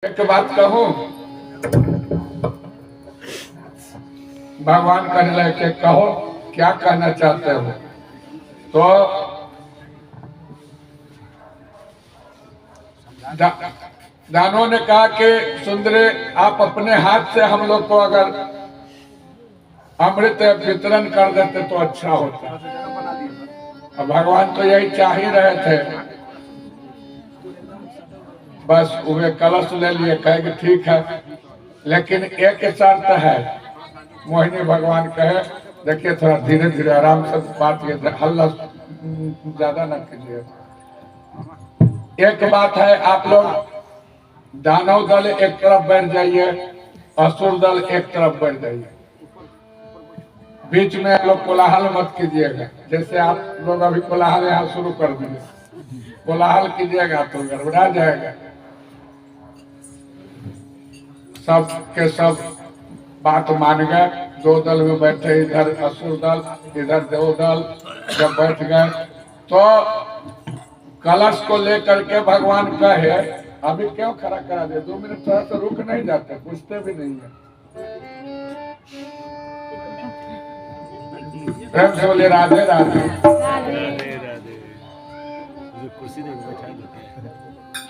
एक बात कहूं, भगवान कहने लगे कि कहो क्या कहना चाहते हो। तो दानों ने कहा कि सुंदरी आप अपने हाथ से हम लोग को अगर अमृत वितरण कर देते तो अच्छा होता। अब भगवान तो यही चाह ही रहे थे, बस वे कलश ले लिए, कहे ठीक है, लेकिन एक शर्त है। मोहिनी भगवान कहे देखिए थोड़ा धीरे धीरे आराम से बात, ये हल्ला ज्यादा न कीजिए। एक बात है, आप लोग दानव दल एक तरफ बैठ जाइए, असुर दल एक तरफ बैठ जाइए, बीच में लोग कोलाहल मत कीजिएगा। जैसे आप लोग अभी कोलाहल यहाँ शुरू कर दिए, कोलाहल कीजिएगा तो गड़बड़ा जाएगा। सब के सब बात मान गए, दो दल में बैठे, इधर असुर दल इधर देव दल। जब बैठ गए तो कलश को लेकर के भगवान कहे अभी क्यों खड़ा करा दे, 2 मिनट थोड़ा सा रुक नहीं जाते, पूछते भी नहीं है। प्रेम से बोले राधे राधे।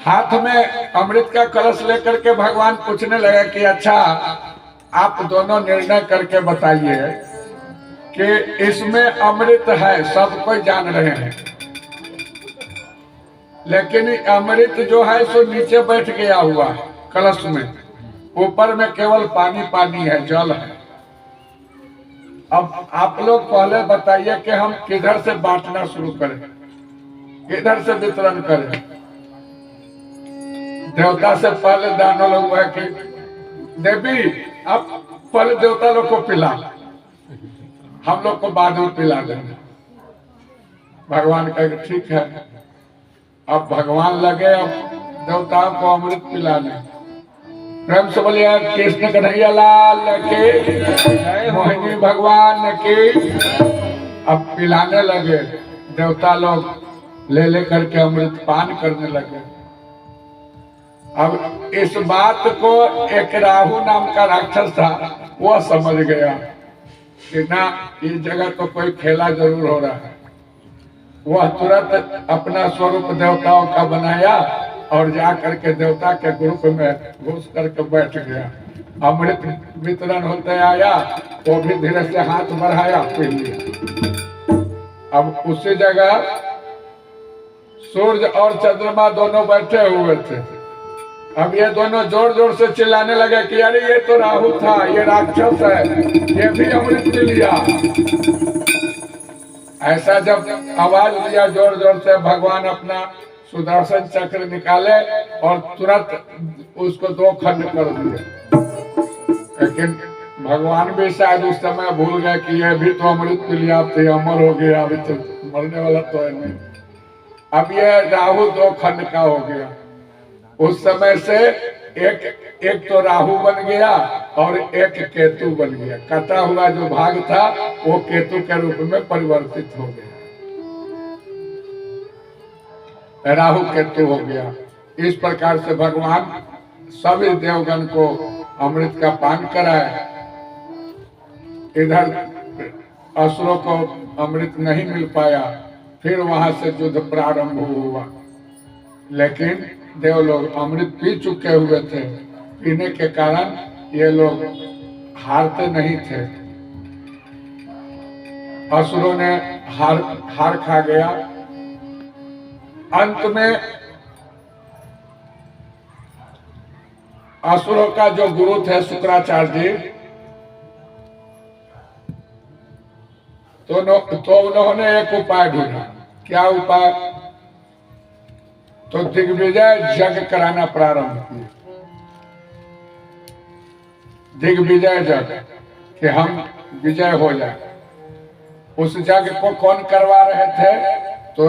हाथ में अमृत का कलश लेकर के भगवान पूछने लगा कि अच्छा आप दोनों निर्णय करके बताइए कि इसमें अमृत है, सब कोई जान रहे हैं, लेकिन अमृत जो है सो नीचे बैठ गया हुआ है कलश में, ऊपर में केवल पानी पानी है, जल है। अब आप लोग पहले बताइए कि हम किधर से बांटना शुरू करें, किधर से वितरण करें। देवता से पहले दानव लोग है कि देवी आप पहले देवता लोग को पिला, हम लोग को बाद में पिला देंगे। भगवान कहे ठीक है। अब भगवान लगे अब देवताओं को अमृत पिलाने। प्रेम से बोलिए कृष्ण कन्हैया लाल की, मोहिनी भगवान की। अब पिलाने लगे, देवता लोग ले लेकर के अमृत पान करने लगे। अब इस बात को एक राहु नाम का राक्षस था, वह समझ गया कि ना इस जगह तो कोई खेला जरूर हो रहा है। वह तुरंत अपना स्वरूप देवताओं का बनाया और जा करके देवता के ग्रुप में घुस करके बैठ गया। अमृत वितरण होते आया, वो भी धीरे से हाथ बढ़ाया, पी लिया। अब उसी जगह सूर्य और चंद्रमा दोनों बैठे हुए थे। अब ये दोनों जोर जोर से चिल्लाने लगे कि अरे ये तो राहु था, ये राक्षस है, ये भी अमृत पी लिया। ऐसा जब आवाज दिया जोर जोर से, भगवान अपना सुदर्शन चक्र निकाले और तुरंत उसको 2 खंड कर दिए। लेकिन भगवान भी शायद उस समय भूल गए कि ये भी तो अमृत पी लिया, अब तो अमर हो गया, अभी तो मरने वाला तो है नहीं। अब ये राहु 2 खंड का हो गया। उस समय से एक तो राहु बन गया और एक केतु बन गया। कटा हुआ जो भाग था वो केतु के रूप में परिवर्तित हो गया, राहु केतु हो गया। इस प्रकार से भगवान सभी देवगण को अमृत का पान कराए। इधर असुरों को अमृत नहीं मिल पाया, फिर वहां से युद्ध प्रारंभ हुआ। लेकिन देव लोग अमृत पी चुके हुए थे, पीने के कारण ये लोग हारते नहीं थे। असुरों ने हार खा गया। अंत में असुरों का जो गुरु थे शुक्राचार्य जी, तो उन्होंने एक उपाय ढूंढा। क्या उपाय? तो दिग्विजय जग कराना प्रारंभ किया। दिग्विजय जग कि हम विजय हो जाए। उस जग को कौन करवा रहे थे? तो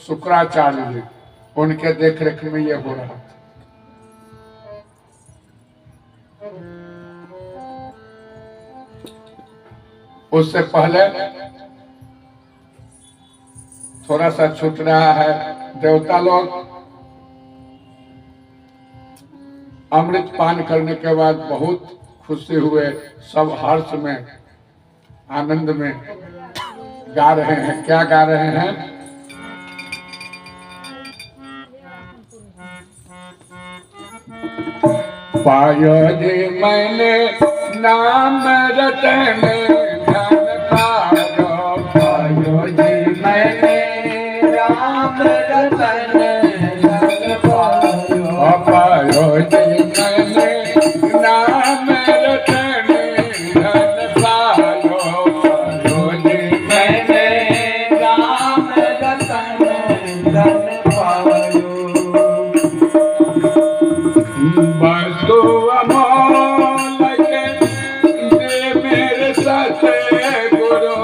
शुक्राचार्य जी, उनके देखरेख में ये हो रहा था। उससे पहले थोड़ा सा छूट रहा है। देवता लोग अमृत पान करने के बाद बहुत खुशी हुए, सब हर्ष में आनंद में गा रहे हैं। क्या गा रहे हैं? पायो जी मैंने नाम रतन धन पायो, पायो जी मैंने राम रतन धन पायो, पायो जी मैंने नाम रतन धन पायो, पायो जी मैंने राम रतन धन पायो। वस्तु अमोल के दे मेरे सतगुरु,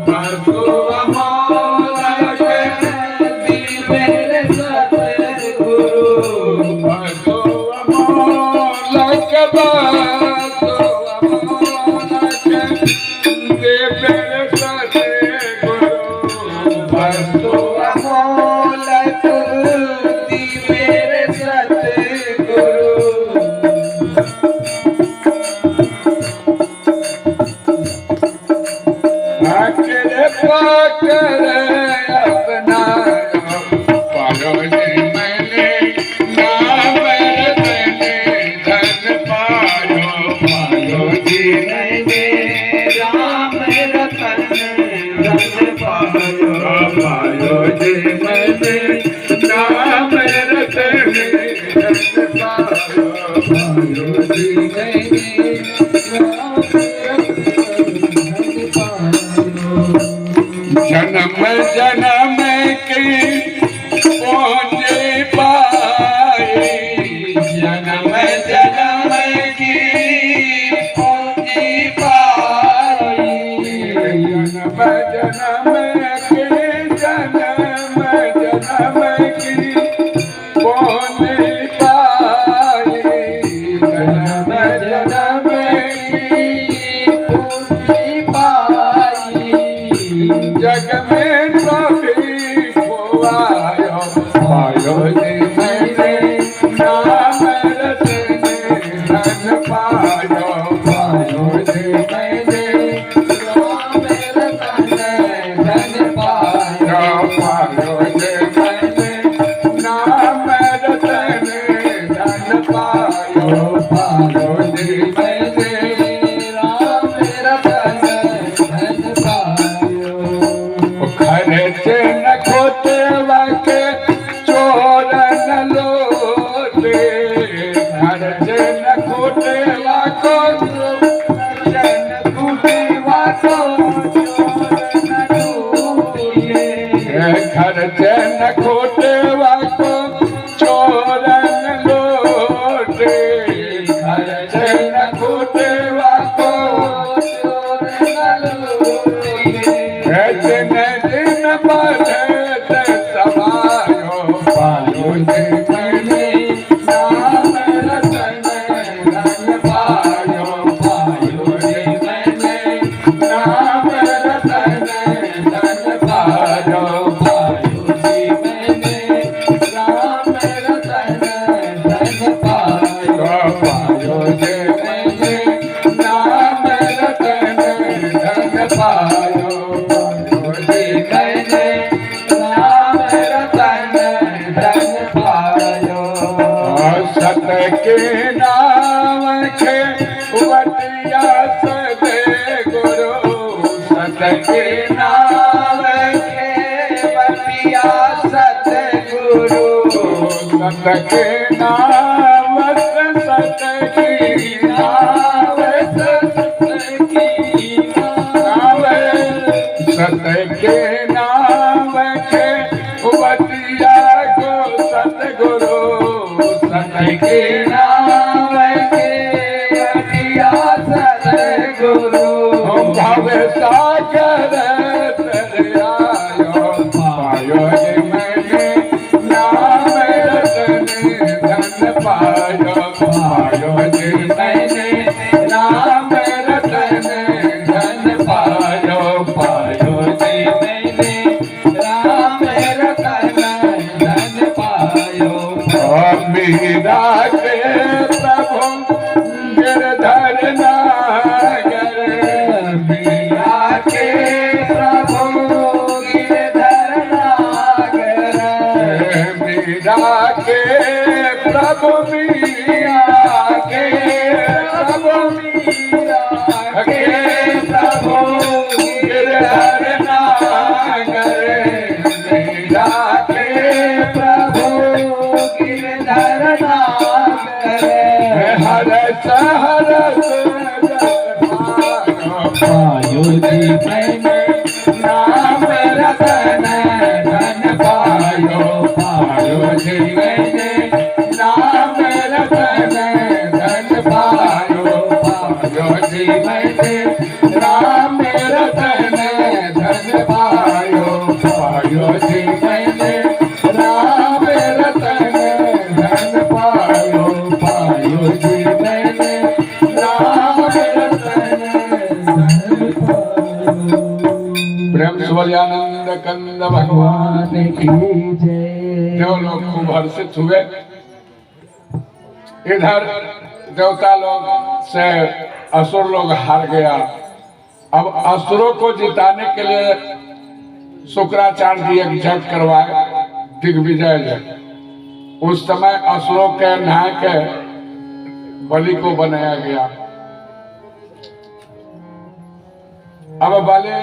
वस्तु अमोल के दे मेरे सतगुरु, वस्तु अमोल के, वस्तु अमोल के दे मेरे सतगुरु, वस्तु अमोल के दे मेरे सतगुरु। आखिर पाकर अपना पायो जी मैंने नाम रतन धन पायो, पायो जी मैंने राम रतन धन पायो, पायो जी मैंने नाम रतन धन पायो, पायो जी मैंने जन्म जन्म की पहुँचे पाई, जन्म जन्म की पहुँचे पाई, जन्म जन्म की, जन्म जन्म की पहुँचे पाई, जन्म जन्म की पहुँचे पाई। जग में सभी को आयो, पायो जी मैंने नाम रतन धन पायो, पायो जी मैंने नाम रतन धन पायो, पायो जी मैंने नाम रतन धन पायो, पायो जी मैंने राम रतन धन पायो। खर्च न खोटे वाके चोर न लोटे, खर्च न खोटे वाको खर्च न खोटे वाको चोर न लूटे, खर्च न खोटे वाको चोर न लोटे, खर्च न खोटे वाको चोर न लूटे। दिन बढ़त समायो, पायो जी मैंने नाम रतन धन पायो, पायो जी मैंने नाम रतन धन पायो, पायो जी मैंने राम रतन धन पायो, पायो जी मैंने नाम रतन धन पायो, मैंने राम रतन धन पायो। सत के नाम के वटिया सदे गुरु, सत के नाम के वटिया सदे गुरु, सत के नाम सत की नाम, सत की नाम, सत के नाम के वटिया को सतगुरु, सत के नाम के वटिया सतगुरु। भव सागर तर आयो, पायो जी मैंने नाम रतन धन पायो, पायो जी मैंने नाम रतन धन पायो, पायो जी मैंने राम रतन धन पायो। मीरा के हरस हरस पायो जी मैंने नाम रतन धन पायो पायो जी मैंने नाम रतन धन पायो पायो जी मैंने नाम रतन धन पायो पायो जी मैंने राम रतन धन पायो पायो जी मैंने राम रतन प्रेम स्वल्यानंद कंद भगवान भगवान की जय। देव लोग खूब हर्षित हुए। इधर देवता लोग से असुर लोग हार गया। अब असुरों को जिताने के लिए शुक्राचार्य जी एक यज्ञ करवाए, दिग्विजय यज्ञ। उस समय असुरों के नायक बलि को बनाया गया। अब बलि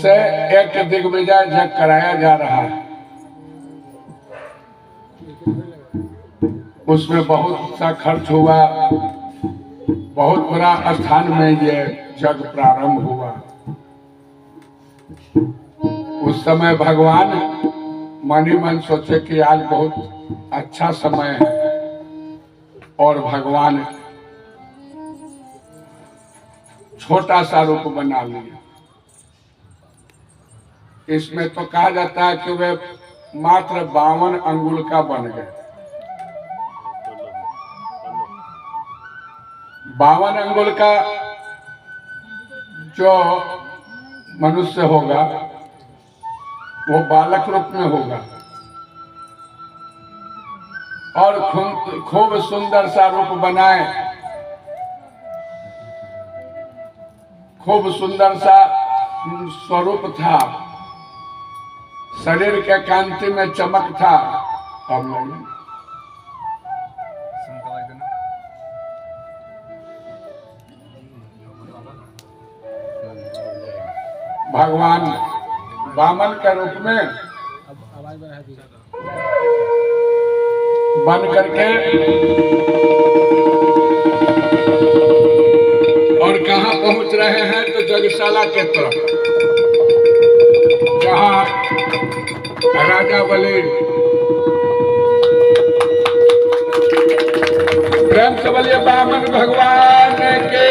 से एक दिग्विजय यज्ञ कराया जा रहा है। उसमें बहुत सा खर्च हुआ, बहुत बड़ा स्थान में ये यज्ञ प्रारंभ हुआ। उस समय भगवान मन ही मन सोचे कि आज बहुत अच्छा समय है, और भगवान छोटा सा रूप बना लिया। इसमें तो कहा जाता है कि वे मात्र 52 अंगुल का बन गए। 52 अंगुल का जो मनुष्य होगा वो बालक रूप में होगा, और खूब सुंदर सा रूप बनाए, खूब सुंदर सा स्वरूप था, शरीर के कांति में चमक था। अब नहीं, भगवान वामन के रूप में बन करके और कहाँ पहुंच रहे हैं तो जगशाला के तरफ, जहाँ राजा बलि प्रेम से बोलिए वामन भगवान के।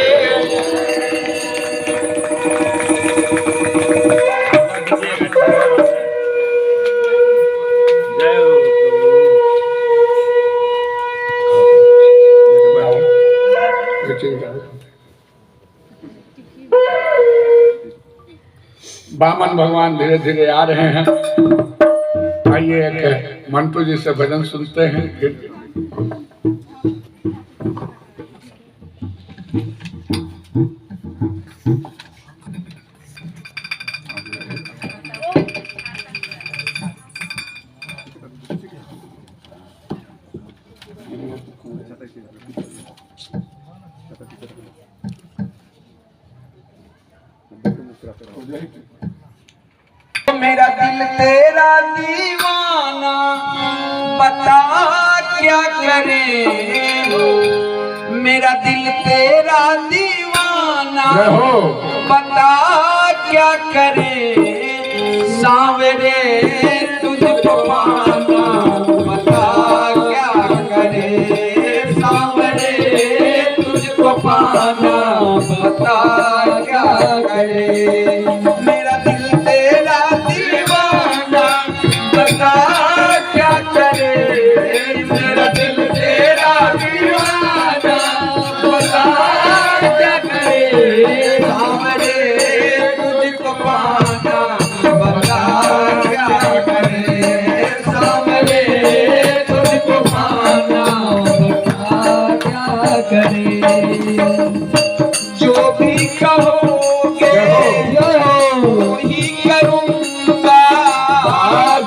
वामन भगवान धीरे धीरे आ रहे हैं। आइए एक मंटू जी से भजन सुनते हैं। मेरा दिल तेरा दीवाना बता क्या करे, मेरा दिल तेरा दीवाना बता क्या करे, सांवरे तुझको पाना बता क्या करे, सांवरे तुझको पाना बता क्या करे, मेरा दिल तेरा दीवाना बता क्या करे, मेरा दिल तेरा दीवाना बता क्या करे, सांवरे तुझको पाना बता क्या करे, सांवरे तुझको पाना बता क्या करे, जो भी कहोगे वही करूँगा,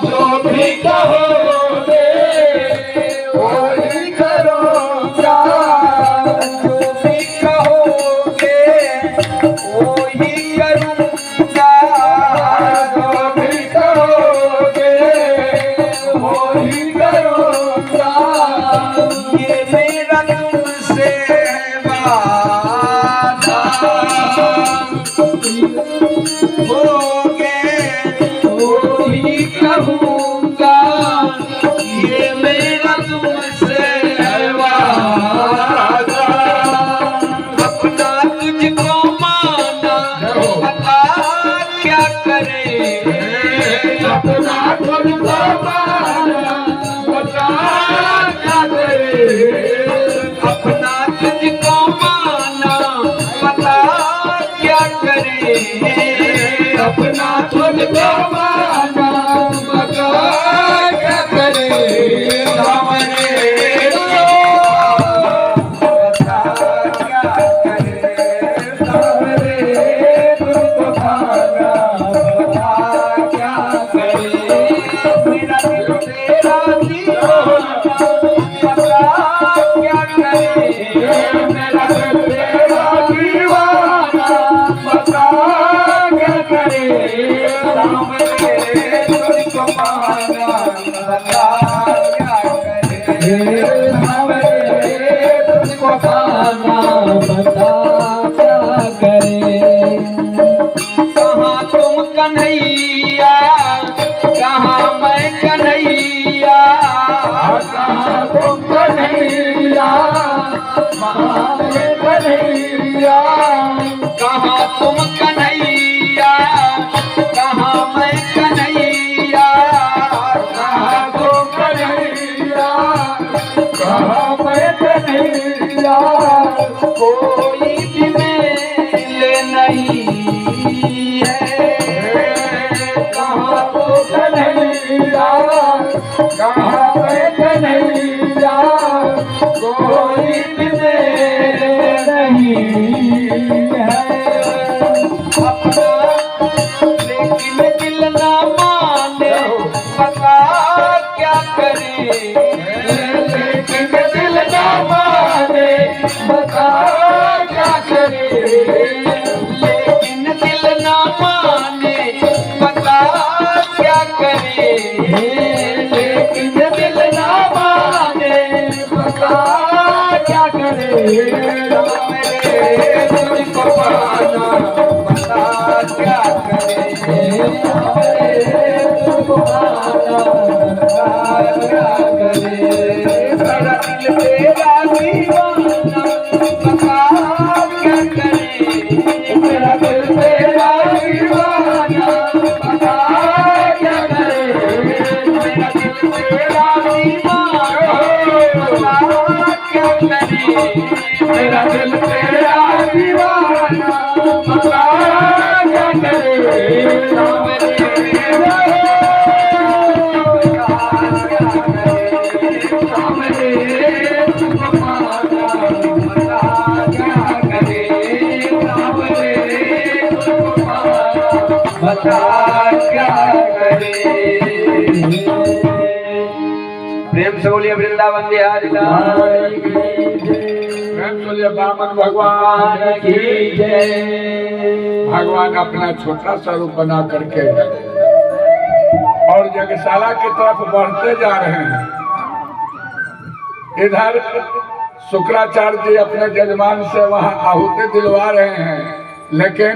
जो भी कहोगे वही करूँगा, जो भी कहोगे वही करूँगा, जो भी कहोगे वही करूँगा, ये मेरा तुमसे होगे वही कहूँगा, ये मेरा तुमसे वादा। अपना तुझको माना, बता क्या करे। अपना तुझको माना, बता क्या करे। अपना तुझको माना, बता क्या करे। अपना तुझको माना, बता क्या करे। सामने बता क्या करे। सामने तुझको माना, बता क्या करे। मेरा दिल तेरा दीवाना, बता क्या करे। मेरा दिल तेरा दीवाना, बता क्या करे। सामने तुझको पाना, बता क्या करे। सामने तुझको पाना, बता क्या करे। कहाँ तुम कन्हैया, कहाँ मैं कन्हैया। कहाँ तुम कन्हैया, महादेव कन्हैया। कहाँ तुम कन्हैया, कहाँ मैं कन्हैया। कहाँ तुम कन्हैया, कहाँ मैं कन्हैया। कोई भी मेले नहीं है। कहाँ तुम कन्हैया, कहाँ मैं कन्हैया। कोई भी मेरे नहीं है। अपना लेकिन दिल ना माने, बता क्या करे। लेकिन दिल ना माने, बता क्या करे। लेकिन दिल ना माने, बता क्या करे। लेकिन दिल ना माने, बता क्या करे। मेरे तुझको पाना, बता क्या करे। तुझको पाना, बता क्या करे। मेरा दिल तेरा दीवाना, बता क्या करे। मेरा दिल तेरा दीवाना, बता क्या करे। मेरा दिल तेरा दीवाना, बता क्या करे। मेरा दिल तेरा दीवाना, बता क्या करे। सामने तुझको पाना, बता क्या करे। सामने तुझको पाना, बता क्या करे। प्रेम से बोलिए वृंदावन बिहारी लाल प्रेम बोलिए बामन भगवान की जय। भगवान अपना छोटा सा रूप बना करके और यज्ञशाला की तरफ बढ़ते जा रहे हैं। इधर शुक्राचार्य जी अपने जजमान से वहां आहुति दिलवा रहे हैं, लेकिन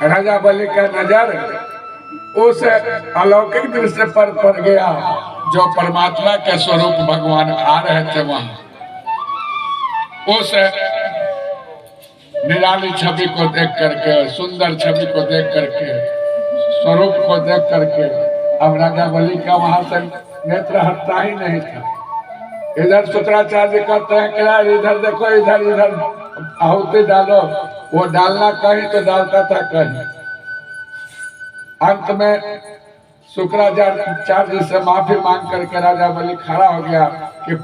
राजा बलि का नजर उस अलौकिक दृश्य पर पड़ गया जो परमात्मा के स्वरूप भगवान आ रहे थे। वहां उस निराली छवि को देख करके, सुंदर छवि को देख करके, स्वरूप को देख करके अब राजा बलि का वहां से नेत्र हटता ही नहीं था। इधर शुक्राचार्य कहते हैं कि यार इधर देखो, इधर इधर आहुति डालो। वो डालना कहीं तो डालता था कहीं। अंत में शुक्राचार्य से माफी मांग करके राजा बलि खड़ा हो गया कि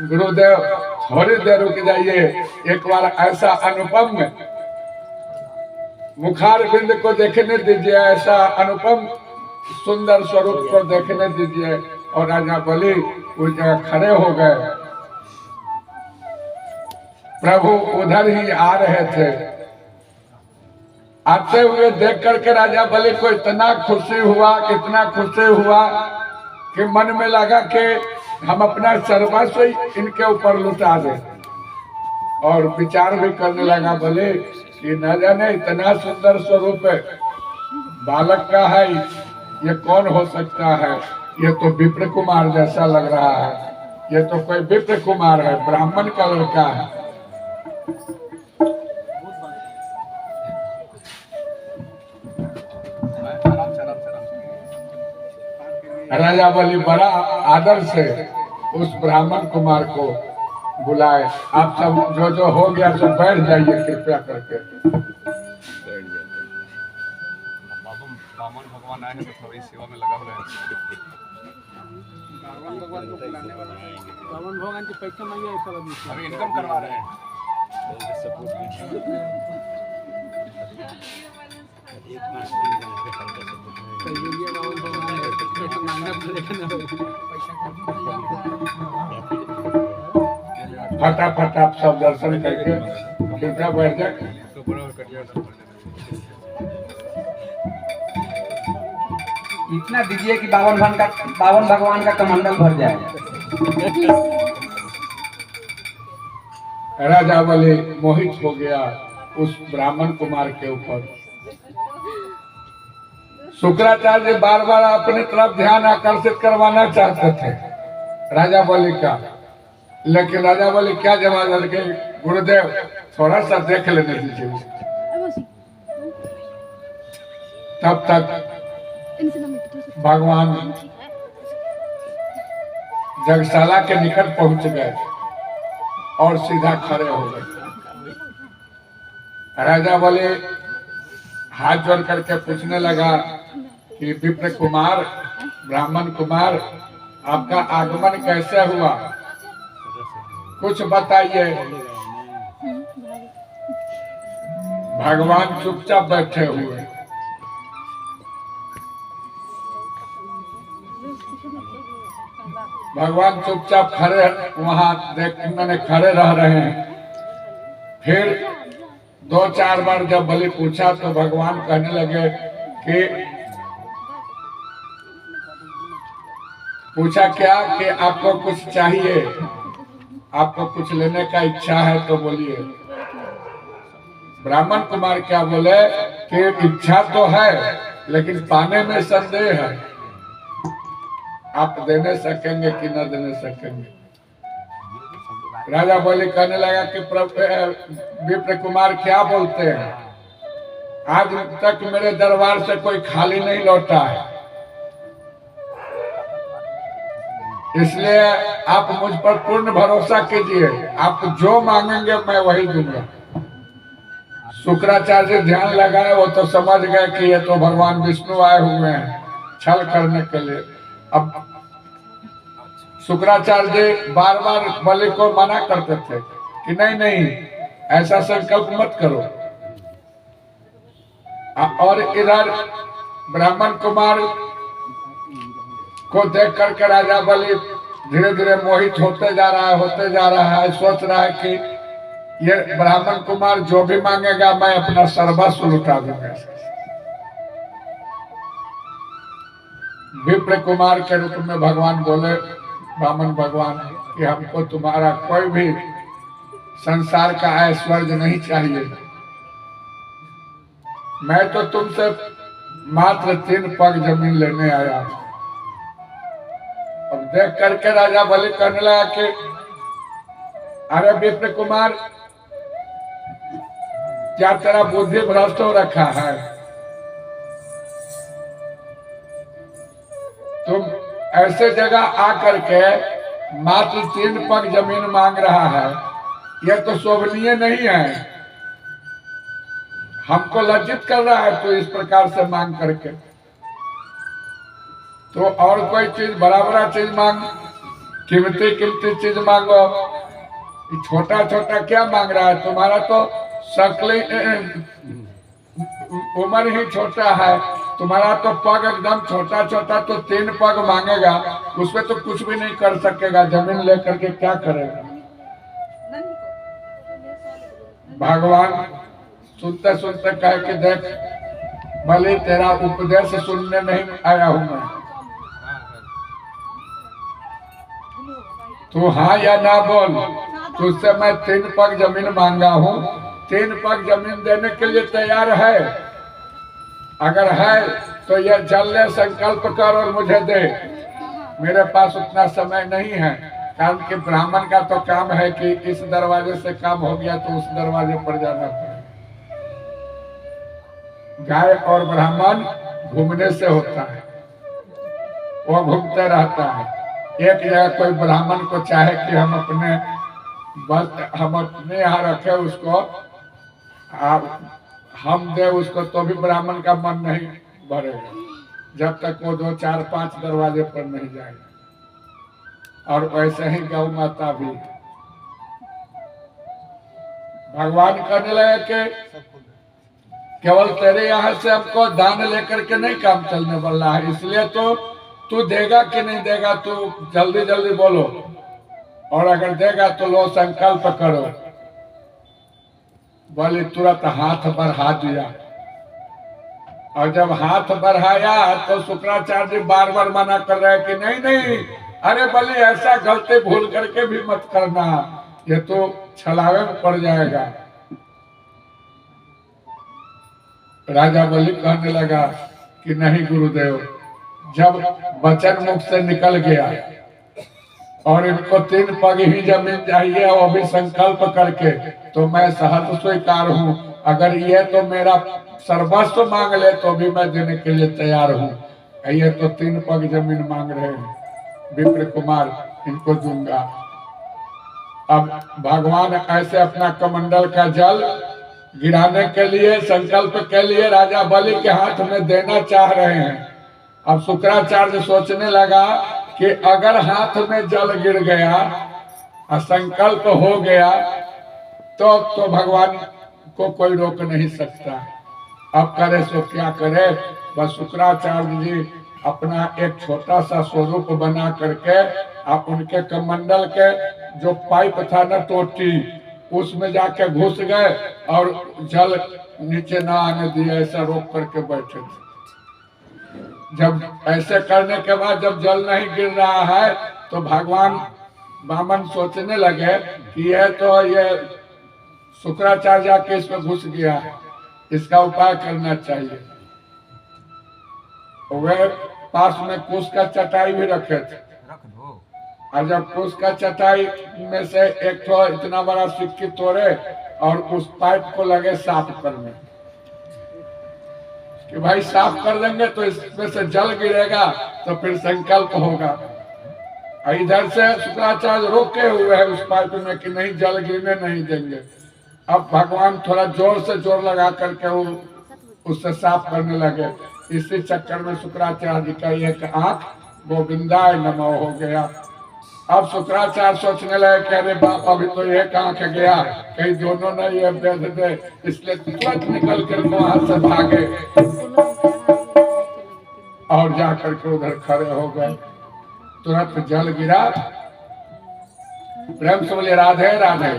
गुरुदेव थोड़ी देर रुक जाइए, एक बार ऐसा अनुपम मुखार बिंद को देखने दीजिए, ऐसा अनुपम सुंदर स्वरूप को देखने दीजिए। और राजा बलि उस जगह खड़े हो गए। प्रभु उधर ही आ रहे थे। आते हुए देख करके राजा बलि को इतना खुशी हुआ कि मन में लगा कि हम अपना सर्वस्व इनके ऊपर लुटा दें। और विचार भी करने लगा, बोले कि न जाने इतना सुंदर स्वरूप बालक का है, ये कौन हो सकता है? ये तो विप्र कुमार जैसा लग रहा है, ये तो कोई विप्र कुमार है, ब्राह्मण का लड़का है। राजा बलि बड़ा आदर से उस ब्राह्मण कुमार को बुलाए। आप सब जो हो गया सब बैठ जाइए कृपया करके। बामन भगवान आए हैं तो थोड़ी सेवा में लगा हुआ है। बावन भगवान की पैसा मांगे सब अभी अभी इनकम करवा रहे हैं। फटाफट आप सब दर्शन करके कृपया बैठ जाए। इतना दीजिए कि बावन भगवान का कमंडल भर जाए। राजा बलि मोहित हो गया उस ब्राह्मण कुमार के ऊपर। शुक्राचार्य बार बार अपनी तरफ ध्यान आकर्षित करवाना चाहते थे राजा बलि का, लेकिन राजा बलि क्या जवाब दे? गुरुदेव थोड़ा सा देख लेने दीजिए। तब तक भगवान जगशाला के निकट पहुंच गए और सीधा खड़े हो गए। राजा बलि हाथ जोड़ करके पूछने लगा कि विप्र कुमार, ब्राह्मण कुमार, आपका आगमन कैसे हुआ? कुछ बताइए। भगवान चुपचाप बैठे हुए। भगवान चुपचाप खड़े वहां मैंने खड़े रह रहे हैं। फिर 2-4 बार जब बलि पूछा तो भगवान कहने लगे कि पूछा क्या कि आपको कुछ चाहिए, आपको कुछ लेने का इच्छा है तो बोलिए। ब्राह्मण कुमार क्या बोले कि इच्छा तो है लेकिन पाने में संदेह है, आप देने सकेंगे कि न देने सकेंगे? राजा बलि कहने लगा कि विप्र कुमार क्या बोलते हैं, आज तक मेरे दरबार से कोई खाली नहीं लौटा है, इसलिए आप मुझ पर पूर्ण भरोसा कीजिए, आप जो मांगेंगे मैं वही दूंगा। शुक्राचार्य ध्यान लगाए, वो तो समझ गए कि ये तो भगवान विष्णु आए हुए हैं छल करने के लिए। अब शुक्राचार्य बार बार बलि को मना करते थे कि नहीं नहीं ऐसा संकल्प मत करो। और इधर ब्राह्मण कुमार को देख करके राजा बलि धीरे धीरे मोहित होते जा रहा है, सोच रहा है कि ये ब्राह्मण कुमार जो भी मांगेगा मैं अपना सर्वस्व लुटा दूंगा। विप्र कुमार के रूप में भगवान बोले, ब्राह्मण भगवान, कि हमको तुम्हारा कोई भी संसार का ऐश्वर्य नहीं चाहिए, मैं तो तुमसे मात्र 3 पग जमीन लेने आया। अब देख करके राजा बलि कहने लगा कि अरे विप्र कुमार, क्या तेरा बुद्धि भ्रष्ट हो रखा है? तुम ऐसे जगह आकर के मात्र 3 पग जमीन मांग रहा है, यह तो शोभनीय नहीं है, हमको लज्जित कर रहा है तो इस प्रकार से मांग करके। तो और कोई चीज, बड़ा चीज मांग, कीमती चीज मांगो। छोटा छोटा क्या मांग रहा है? तुम्हारा तो शक्ल उम्र ही छोटा है, तुम्हारा तो पग एकदम छोटा छोटा, तो 3 पग मांगेगा, उसमें तो कुछ भी नहीं कर सकेगा, जमीन लेकर के क्या करेगा? भगवान सुनते सुनते कहे कि देख बलि, तेरा उपदेश सुनने नहीं आया हूं मैं, तू हाँ या ना बोल, तुझसे मैं 3 पग जमीन मांगा हूं, 3 पग जमीन देने के लिए तैयार है? अगर है तो यह जल्द संकल्प कर और मुझे दे। मेरे पास उतना समय नहीं है, कारण कि ब्राह्मण का तो काम है कि इस दरवाजे से काम हो गया तो उस दरवाजे पर जाना पड़ेगा। गाय और ब्राह्मण घूमने से होता है, वो घूमते रहता है। एक जगह कोई ब्राह्मण को चाहे कि हम अपने यहाँ रखे उसको, हम दे उसको, तो भी ब्राह्मण का मन नहीं भरेगा जब तक वो 2, 4, 5 दरवाजे पर नहीं जाएगा। और वैसे ही गौ माता भी, भगवान कहने लगे कि केवल तेरे यहाँ से हमको दान लेकर के नहीं काम चलने वाला है, इसलिए तो तू देगा कि नहीं देगा, तू जल्दी जल्दी बोलो, और अगर देगा तो लो संकल्प करो। बोले तुरंत हाथ बढ़ा दिया, और जब हाथ बढ़ाया तो शुक्राचार्य जी बार बार मना कर रहे हैं कि नहीं नहीं, अरे बोले ऐसा गलती भूल करके भी मत करना, ये तो छलावे में पड़ जाएगा। राजा बलि कहने लगा कि नहीं गुरुदेव, जब वचन मुख से निकल गया और इनको 3 पग ही जमीन चाहिए वो भी संकल्प करके, तो मैं सहर्ष स्वीकार हूँ। अगर ये तो मेरा सर्वस्व मांग ले तो भी मैं देने के लिए तैयार हूँ। ये तो 3 पग जमीन मांग रहे हैं, विप्र कुमार, इनको दूंगा। अब भगवान ऐसे अपना कमंडल का जल गिराने के लिए, संकल्प के लिए राजा बलि के हाथ में देना चाह रहे हैं। अब शुक्राचार्य सोचने लगा कि अगर हाथ में जल गिर गया और संकल्प हो गया तो भगवान को कोई रोक नहीं सकता। अब करे सो क्या करे, बस शुक्राचार्य जी अपना एक छोटा सा स्वरूप बना करके आप उनके कमंडल के जो पाइप था ना, टोटी, उसमें जाके घुस गए और जल नीचे ना आने दिया, ऐसा रोक करके बैठे थे। जब ऐसे करने के बाद जब जल नहीं गिर रहा है तो भगवान वामन सोचने लगे कि ये शुक्राचार्य के इसमें घुस गया है, इसका उपाय करना चाहिए। वे पास में कुश का चटाई भी रखे थे, और जब कुश का चटाई में से एक तो इतना बड़ा सिक्की तोड़े और उस पाइप को लगे साफ करने कि भाई साफ कर देंगे तो इसमें से जल गिरेगा तो फिर संकल्प होगा। इधर से शुक्राचार्य रोके हुए है उस पाइप में कि नहीं, जल गिरने नहीं देंगे। अब भगवान थोड़ा जोर से जोर लगा करके वो उससे साफ करने लगे। इसी चक्कर में शुक्राचार्य जी का एक आंख गोविंदाय नमः हो गया। अब शुक्राचार्य सोचने लगे कि अरे बाप, अभी तो एक आंख गया, कहीं दोनों ने ये भेज दे, इसलिए तुरंत निकल कर वहां से भागे और जाकर के उधर खड़े हो गए। तुरंत जल गिरा, प्रेम से बोले राधे राधे।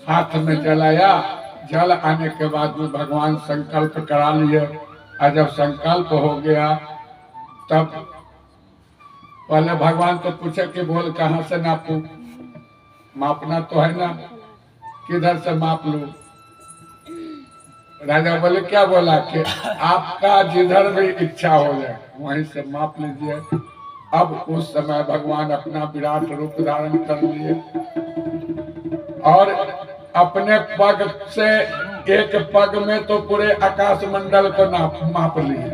हाथ में जल आया, जल आने के बाद में भगवान संकल्प करा लिए, और जब संकल्प हो गया तब पहले भगवान तो पूछे कि बोल कहाँ से नापू, मापना तो है ना, किधर से माप लूं। राजा बोले क्या बोला कि आपका जिधर भी इच्छा हो जाए वहीं से माप लीजिए। अब उस समय भगवान अपना विराट रूप धारण कर लिए और अपने पग से एक पग में तो पूरे आकाश मंडल को माप लिए,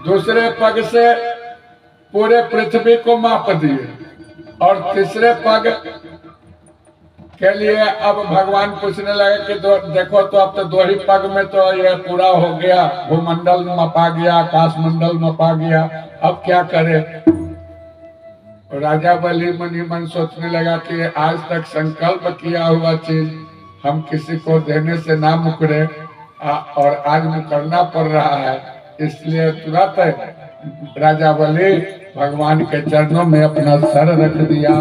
दूसरे पग से पूरे पृथ्वी को माप दिए, और तीसरे पग के लिए अब भगवान पूछने लगे कि देखो तो अब तो 2 ही पग में तो ये पूरा हो गया, भूमंडल मपा गया, आकाश मंडल मपा गया, अब क्या करे। राजा बलि मन ही मन सोचने लगा कि आज तक संकल्प किया हुआ चीज हम किसी को देने से ना मुकरे, और आज मुकरना पड़ रहा है, इसलिए तुरंत राजा बलि भगवान के चरणों में अपना सर रख दिया,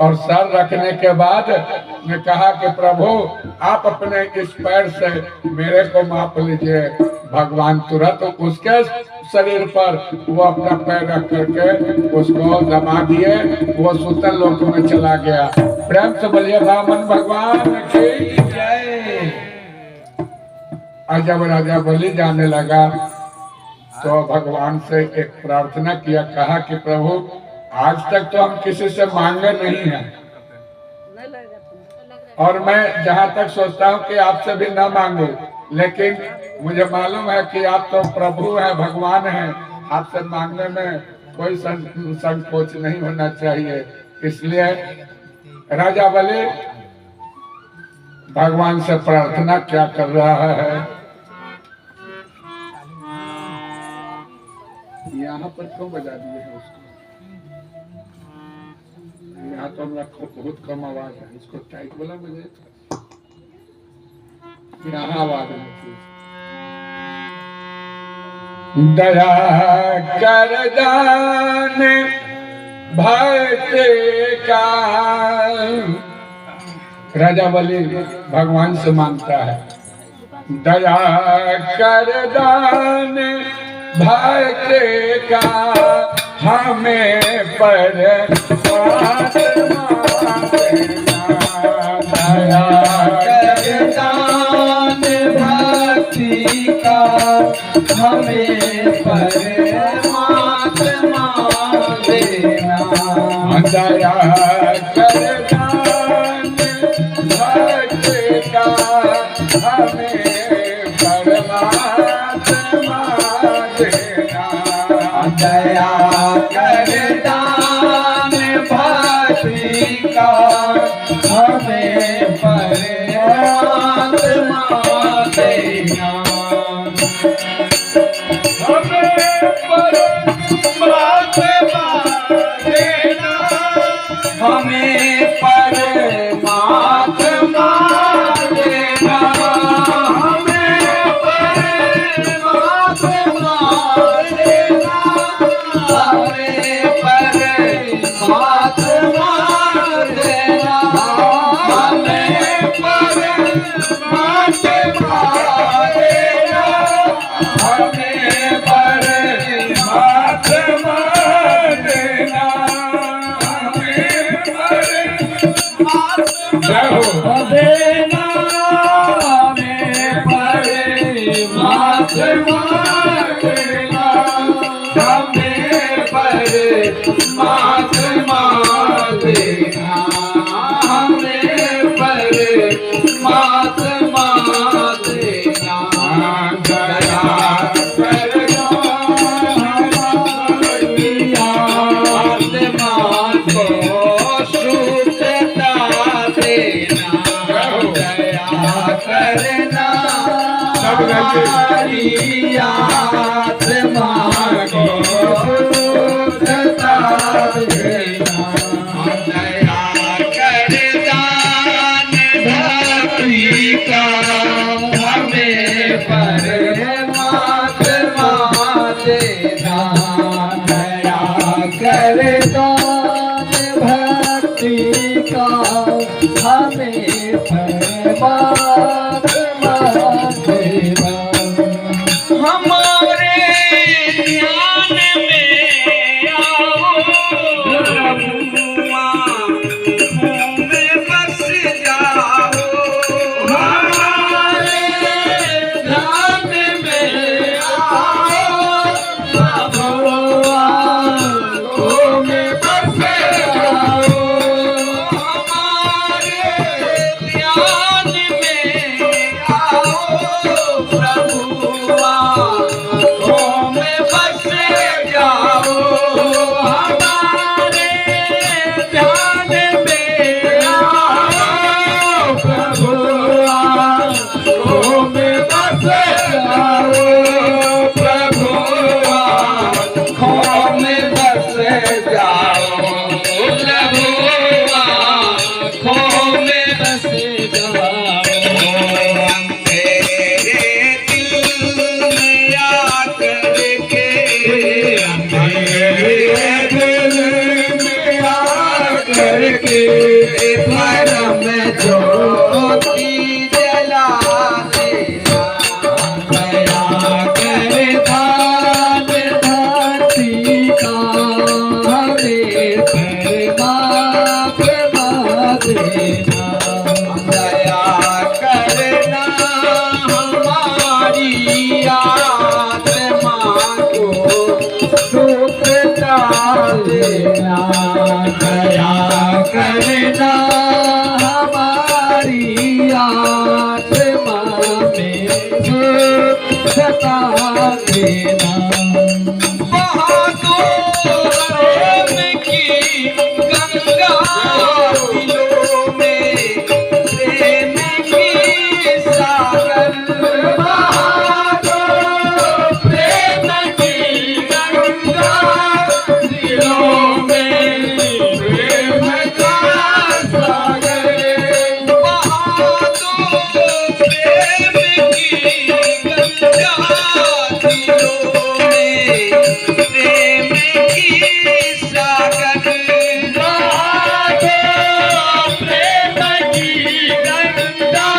और सर रखने के बाद ने कहा कि प्रभु आप अपने इस पैर से मेरे को माप लीजिए, भगवान तुरंत उसके शरीर पर वो अपना पैर रख करके उसको दबा दिए, वो सुतल लोक में चला गया। प्रेम से बोलिए वामन भगवान की जय। और जब राजा बलि जाने लगा तो भगवान से एक प्रार्थना किया, कहा कि प्रभु आज तक तो हम किसी से मांगे नहीं हैं, और मैं जहां तक सोचता हूं कि आपसे भी ना मांगू, लेकिन मुझे मालूम है कि आप तो प्रभु हैं, भगवान हैं, आपसे मांगने में कोई संकोच नहीं होना चाहिए। इसलिए राजा बलि भगवान से प्रार्थना क्या कर रहा है, यहाँ पर क्यों बजा दिए हैं उसको? यहाँ तो हमरा बहुत कम आवाज है, इसको टाइट बोला मुझे, यहाँ आवाज नहीं। दया कर दान भक्त का, राजा बलि भगवान से मांगता है, दया कर दान भक्त का हमें पर दया कर दान भक्ति का हमें परमात्मा देना। दया कर दान भक्ति का हमें परमात्मा देना। दया कर दान भक्ति का हमें परमात्मा देना। हमें परमात्मा देना। हमें परमात्मा देना। हमें परमात्मा देना। हमें परमात्मा देना। हमें परमात्मा देना। देना हमें परमात्मा देना। हमें परमात्मा देना। हमें परमात्मा देना। दया कर आत्मा को शुद्धता देना। दया करना हमारी आत्मा को शुद्धता देना। दया कर दान भक्ति का हमें परमात्मा देना। दया कर दान भक्ति का हमें परमात्मा देना। हमारे ध्यान में आओ प्रभुआ, में बस जाओ। हमारे ध्यान में आओ प्रभुआ, में बस जाओ। हमारे ध्यान में आओ प्रभुआ, में बस जाओ। हमारे ध्यान में आओ प्रभुआ, में बस जाओ। प्रभुआ में बस जाओ। प्रभुआ में बस जाओ। हम तेरे दिल में आकर के, हम तेरे दिल में आकर के भरम ज्योति जला देना। दया देना, दया करना हमारी आत्मा में सता देना। बहादुर की गंगा दिलों में प्रेम की सागर, बहादुर प्रेम की गंगा दिलों में प्रेम का सागर, बहादुर प्रेम की गंगा दिलों में प्रेम की सागर, बहादुर प्रेम की गंगा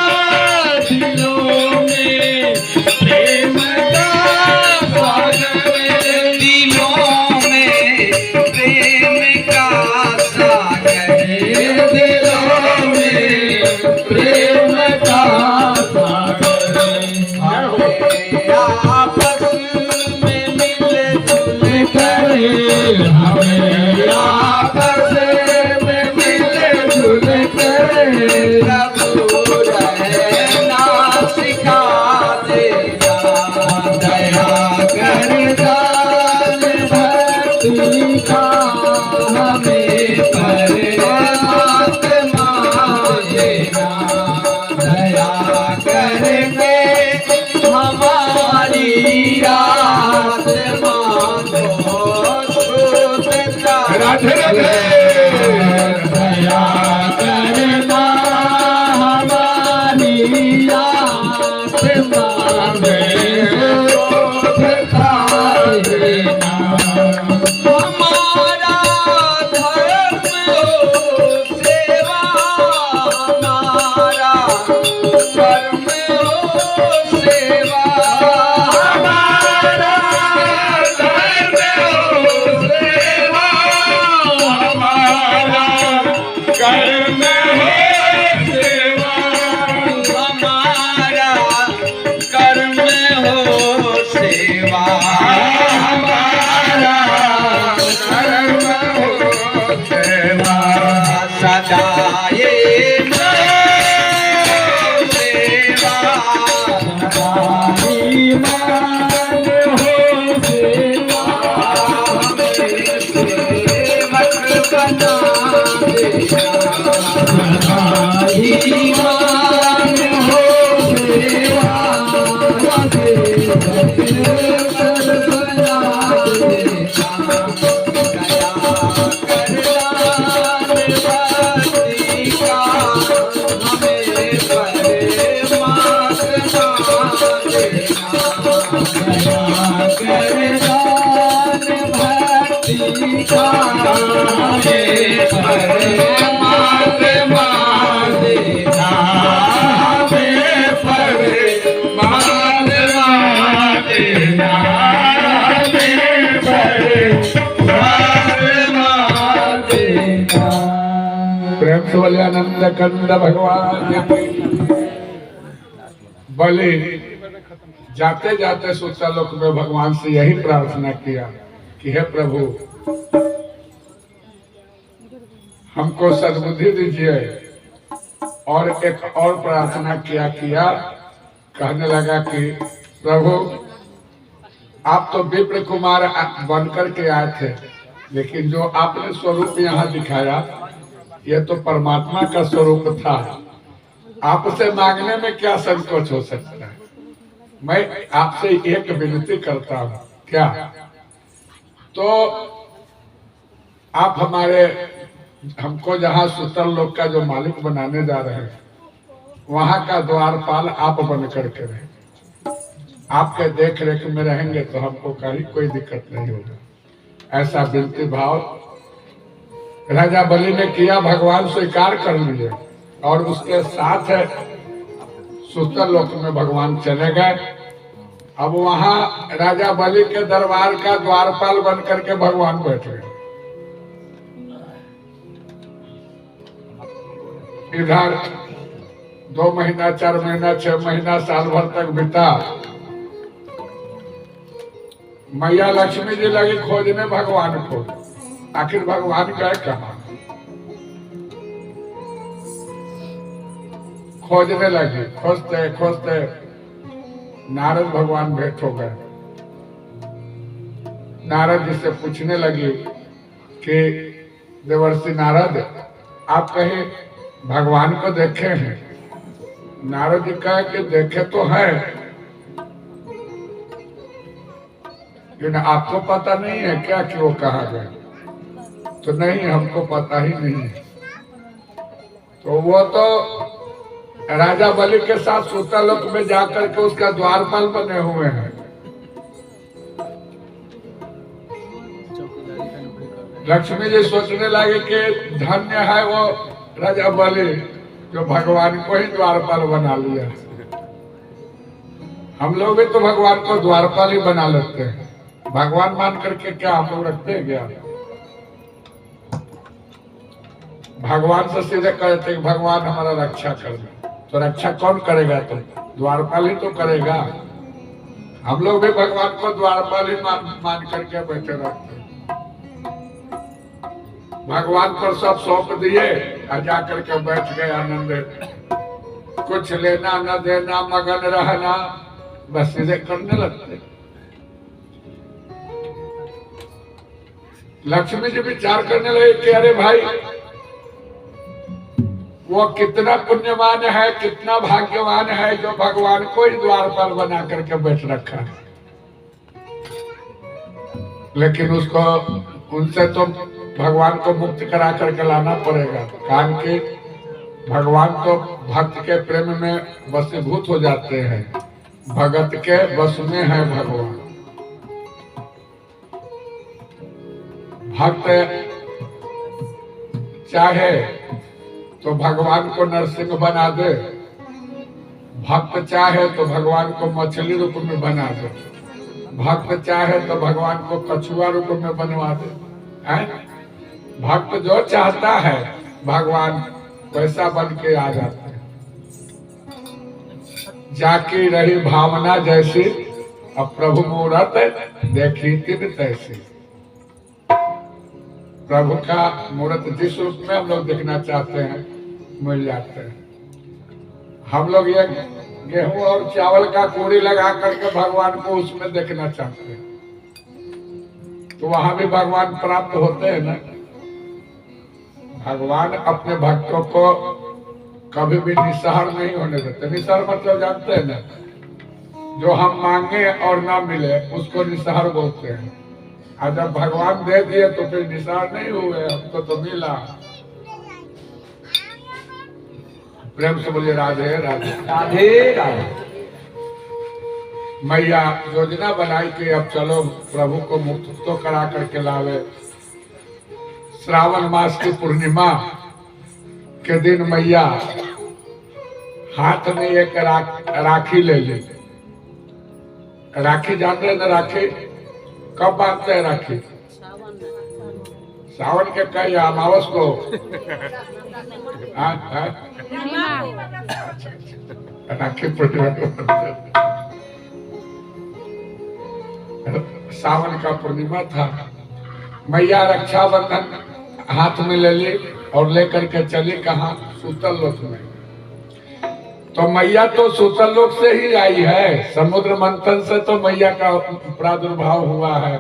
दिलों में प्रेम का सागर, दिलों में प्रेम का सागर, दिलों में प्रेम का सागर। आपस में मिलजुल कर, हमें आपस में मिलजुल कर प्रभु रहना सिखा देना, दया कर दान भक्ति का हमें परमात्मा देना, दया करके हमारी आत्मा को शुद्ध कर राधे राधे। दया करना हमारी आत्मा में शुद्धता देना। हमारा धर्म हो सेवा, हमारा कर्म हो सेवा, हमारा धर्म हो सेवा, हमारा कर्म हो सेवा, हमारा कर्म हो सेवा, हमारा कर्म हो सेवा, सदा ये सेवा, हमारी मान हो सेवा, सेवक बना देना, हमारी मान हो सेवा, सेवक बना देना, दया करना भक्ति का हमें परमात्मा देना, दया करना भक्ति का हमें परमात्मा देना, हमें परमात्मा देना, हमें परमात्मा देना। प्रेम से बोले आनंद कंद भगवान की। बलि जाते जाते सुरता लोक में भगवान से यही प्रार्थना किया कि हे प्रभु हमको सद्बुद्धि दीजिए, और एक और प्रार्थना किया कहने लगा कि प्रभु आप तो विप्र कुमार बनकर के आए थे, लेकिन जो आपने स्वरूप यहाँ दिखाया यह तो परमात्मा का स्वरूप था। आपसे मांगने में क्या संकोच हो सकता है? मैं आपसे एक विनती करता हूँ, क्या तो आप हमको जहाँ सुतल लोक का जो मालिक बनाने जा रहे हैं वहां का द्वारपाल आप बन करके रहे, आपके देख रेख में रहेंगे तो हमको कहीं कोई दिक्कत नहीं होगा। ऐसा विनती भाव राजा बलि ने किया, भगवान स्वीकार कर लिए और उसके साथ सुतल लोक में भगवान चले गए। अब वहां राजा बलि के दरबार का द्वारपाल बन करके भगवान बैठ गए। इधर 2 महीना 4 महीना 6 महीना साल भर तक बीता। मैया लक्ष्मी जी लगी खोजने भगवान को, आखिर भगवान गए कहाँ? खोजने लगे, खोजते खोजते नारद भगवान भेंट हो गए। नारद जी से पूछने लगी कि देवर्षि नारद, आप कहीं भगवान को देखे हैं? नारद जी कहा कि देखे तो है, लेकिन आपको पता नहीं है क्या कि वो कहाँ गए? तो नहीं, हमको पता ही नहीं है। तो वो तो राजा बलि के साथ सूतलोक में जाकर के उसका द्वारपाल बने हुए हैं। लक्ष्मी जी सोचने लगे कि धन्य है वो राजा बलि जो भगवान को ही द्वारपाल बना लिया। हम लोग भी तो भगवान को द्वारपाल ही बना लेते हैं। भगवान मान करके क्या हम लोग रखते हैं क्या? भगवान से सीधे कहते हैं भगवान हमारा रक्षा कर दे। तो रक्षा कौन करेगा? तो द्वारपाल ही तो करेगा। हम लोग भी भगवान को द्वारपाल ही मान करके बैठे रहते हैं। भगवान पर सब सौंप दिए और जा करके बैठ गए आनंद। कुछ लेना न देना, मगन रहना, बस सीधे करने लगते। लक्ष्मी जी विचार करने लगे कि अरे भाई, वो कितना पुण्यवान है, कितना भाग्यवान है जो भगवान को ही द्वारपाल बना करके बैठ रखा है। लेकिन उसको, उनसे तो भगवान को मुक्त करा करके लाना पड़ेगा। कारण कि भगवान तो भक्त के प्रेम में वशीभूत हो जाते हैं। भगत के वश में है भगवान। भक्त चाहे तो भगवान को नरसिंह बना दे, भक्त चाहे तो भगवान को मछली रूप में बना दे, भक्त चाहे तो भगवान को कछुआ रूप में बनवा दे। भक्त जो चाहता है भगवान वैसा बन के आ जाते हैं। जाकी रही भावना जैसी, अब प्रभु मूरत देखी तिन तैसी। प्रभु का मूर्त जिस रूप में हम लोग देखना चाहते हैं मिल जाते हैं। हम लोग ये गेहूं और चावल का कूड़ी लगा करके भगवान को उसमें देखना चाहते हैं, तो वहां भी भगवान प्राप्त होते हैं ना। भगवान अपने भक्तों को कभी भी निस्सहार नहीं होने देते। निस्सहार मतलब जानते हैं ना, जो हम मांगे और ना मिले उसको निस्सहार बोलते हैं। और जब भगवान दे दिए तो फिर निस्सहार नहीं हुए, हमको तो मिला। प्रेम से बोलिए राधे राधे। राधे राधे। मैया योजना बनाई कि अब चलो प्रभु को मुक्त तो करा करके लावे। श्रावण मास की पूर्णिमा के दिन मैया हाथ में एक राखी ले ली। राखी जानते हैं ना? राखी कब बांधते हैं? राखी सावन के कई अमावस को। राखी पूर्णिमा को सावन का पूर्णिमा था। मैया रक्षाबंधन हाथ में ले ली और लेकर के चली कहाँ? सूतल लोक में। तो मैया तो सूतल लोक से ही आई है। समुद्र मंथन से तो मैया का प्रादुर्भाव हुआ है।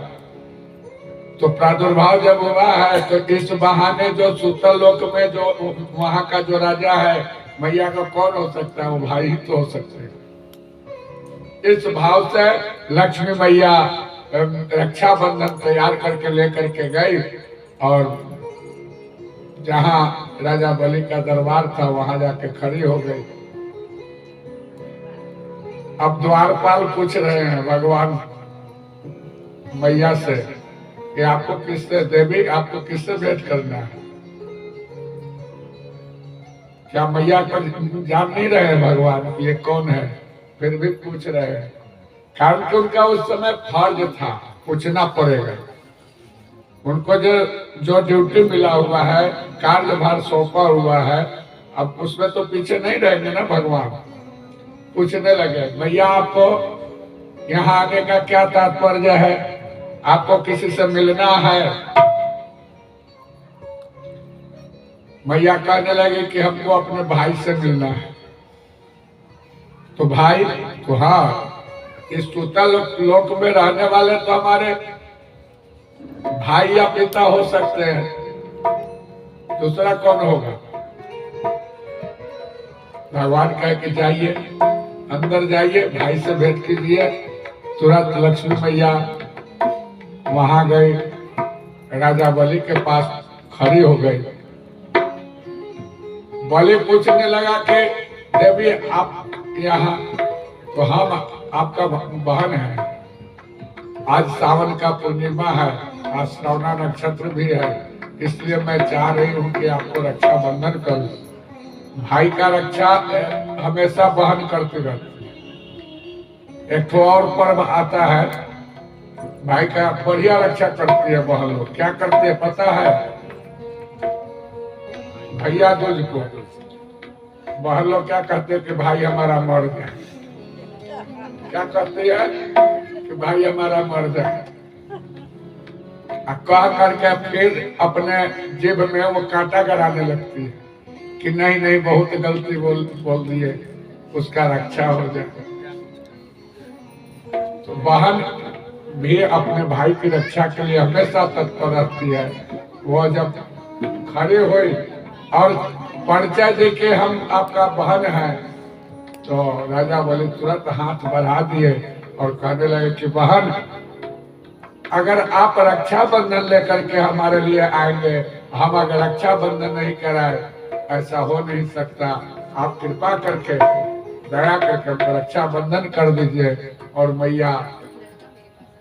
तो प्रादुर्भाव जब हुआ है तो इस बहाने जो सूतल लोक में जो वहां का जो राजा है, मैया का कौन हो सकता है? वो भाई ही तो हो सकते हैं। इस भाव से लक्ष्मी मैया रक्षाबंधन तैयार करके लेकर के गई और जहां राजा बलि का दरबार था वहां जाके खड़ी हो गई। अब द्वारपाल पूछ रहे हैं भगवान मैया से कि आपको किससे, देवी आपको किससे भेंट करना है? क्या मैया को जान नहीं रहे भगवान ये कौन है? फिर भी पूछ रहे हैं, कारण कि उनका उस समय फर्ज था, पूछना पड़ेगा। उनको जो ड्यूटी मिला हुआ है, कार्यभार सौंपा हुआ है, अब उसमें तो पीछे नहीं रहेंगे ना भगवान। पूछने लगे, भैया आपको यहाँ आने का क्या तात्पर्य है? आपको किसी से मिलना है? मैया कहने लगी कि हमको अपने भाई से मिलना है। तो भाई तो हाँ, इस सूतल लोक में रहने वाले तो हमारे भाई या पिता हो सकते हैं, दूसरा कौन होगा? भगवान कह के जाइए, अंदर जाइए, भाई से भेंट कीजिए। तुरंत लक्ष्मी मैया वहां गई, राजा बलि के पास खड़ी हो गई। बलि पूछने लगा कि देवी आप यहाँ, तो हम आपका बहन है। आज सावन का पूर्णिमा है, आज श्रवणा नक्षत्र भी है, इसलिए मैं चाह रही हूँ कि आपको रक्षा बंधन करूं। भाई का रक्षा हमेशा बहन करती रहती है। एक तो और पर्व आता है, भाई का बढ़िया रक्षा करती है बहन लोग। क्या करती है पता है? भैया दूज को बहन लोग क्या कहते हैं कि भाई हमारा मर गया। क्या कहती है कि भाई हमारा मर जाए, कह करके फिर अपने जेब में वो कांटा गड़ाने लगती है कि नहीं नहीं बहुत गलती बोल दिए, उसका रक्षा हो जाए। तो बहन भी अपने भाई की रक्षा के लिए हमेशा तत्पर रहती है। वो जब खड़े हुई और परिचय दे के हम आपका बहन है, तो राजा बलि तुरंत हाथ बढ़ा दिए और कहने लगे कि बहन, अगर आप रक्षा बंधन लेकर के हमारे लिए आएंगे, हम अगर रक्षा बंधन नहीं कराए, ऐसा हो नहीं सकता। आप कृपा करके दया करके रक्षा बंधन कर दीजिए। और मैया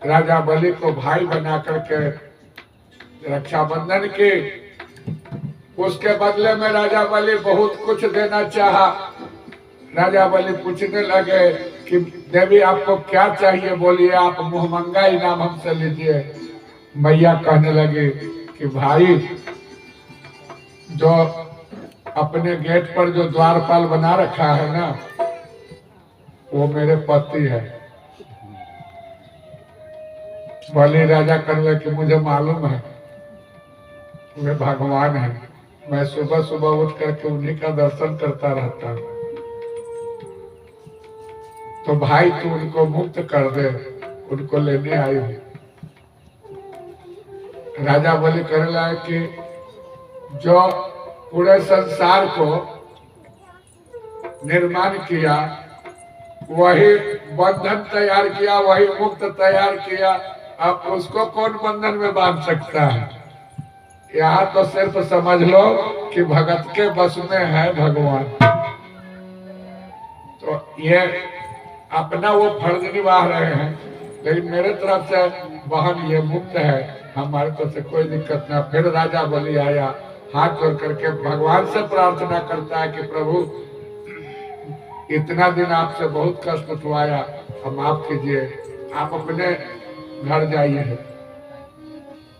राजा बलि को भाई बना करके रक्षा बंधन की। उसके बदले में राजा बलि बहुत कुछ देना चाहा। राजा बलि पूछने लगे कि देवी आपको क्या चाहिए, बोलिए, आप मुहमंगा इनाम हमसे लीजिए। मैया कहने लगी कि भाई, जो अपने गेट पर जो द्वारपाल बना रखा है ना, वो मेरे पति है। बलि राजा कहने लगे कि मुझे मालूम है वे भगवान है, मैं सुबह सुबह उठ करके उन्हीं का दर्शन करता रहता हूँ। तो भाई तू उनको मुक्त कर दे, उनको लेने आई हूँ। राजा बलि कहने लगा कि जो पूरे संसार को निर्माण किया, वही बंधन तैयार किया, वही मुक्त तैयार किया, अब उसको कौन बंधन में बांध सकता है? यहाँ तो सिर्फ समझ लो कि भगत के बस में है भगवान। तो ये अपना वो फर्ज निभा रहे हैं, लेकिन मेरे तरफ से बहन ये मुक्त है, हमारे तरफ से कोई दिक्कत ना। फिर राजा बलि आया, हाथ जोड़ करके भगवान से प्रार्थना करता है कि प्रभु, इतना दिन आपसे बहुत कष्ट उठवाया, हम माफ कीजिए, आप अपने घर जाइए।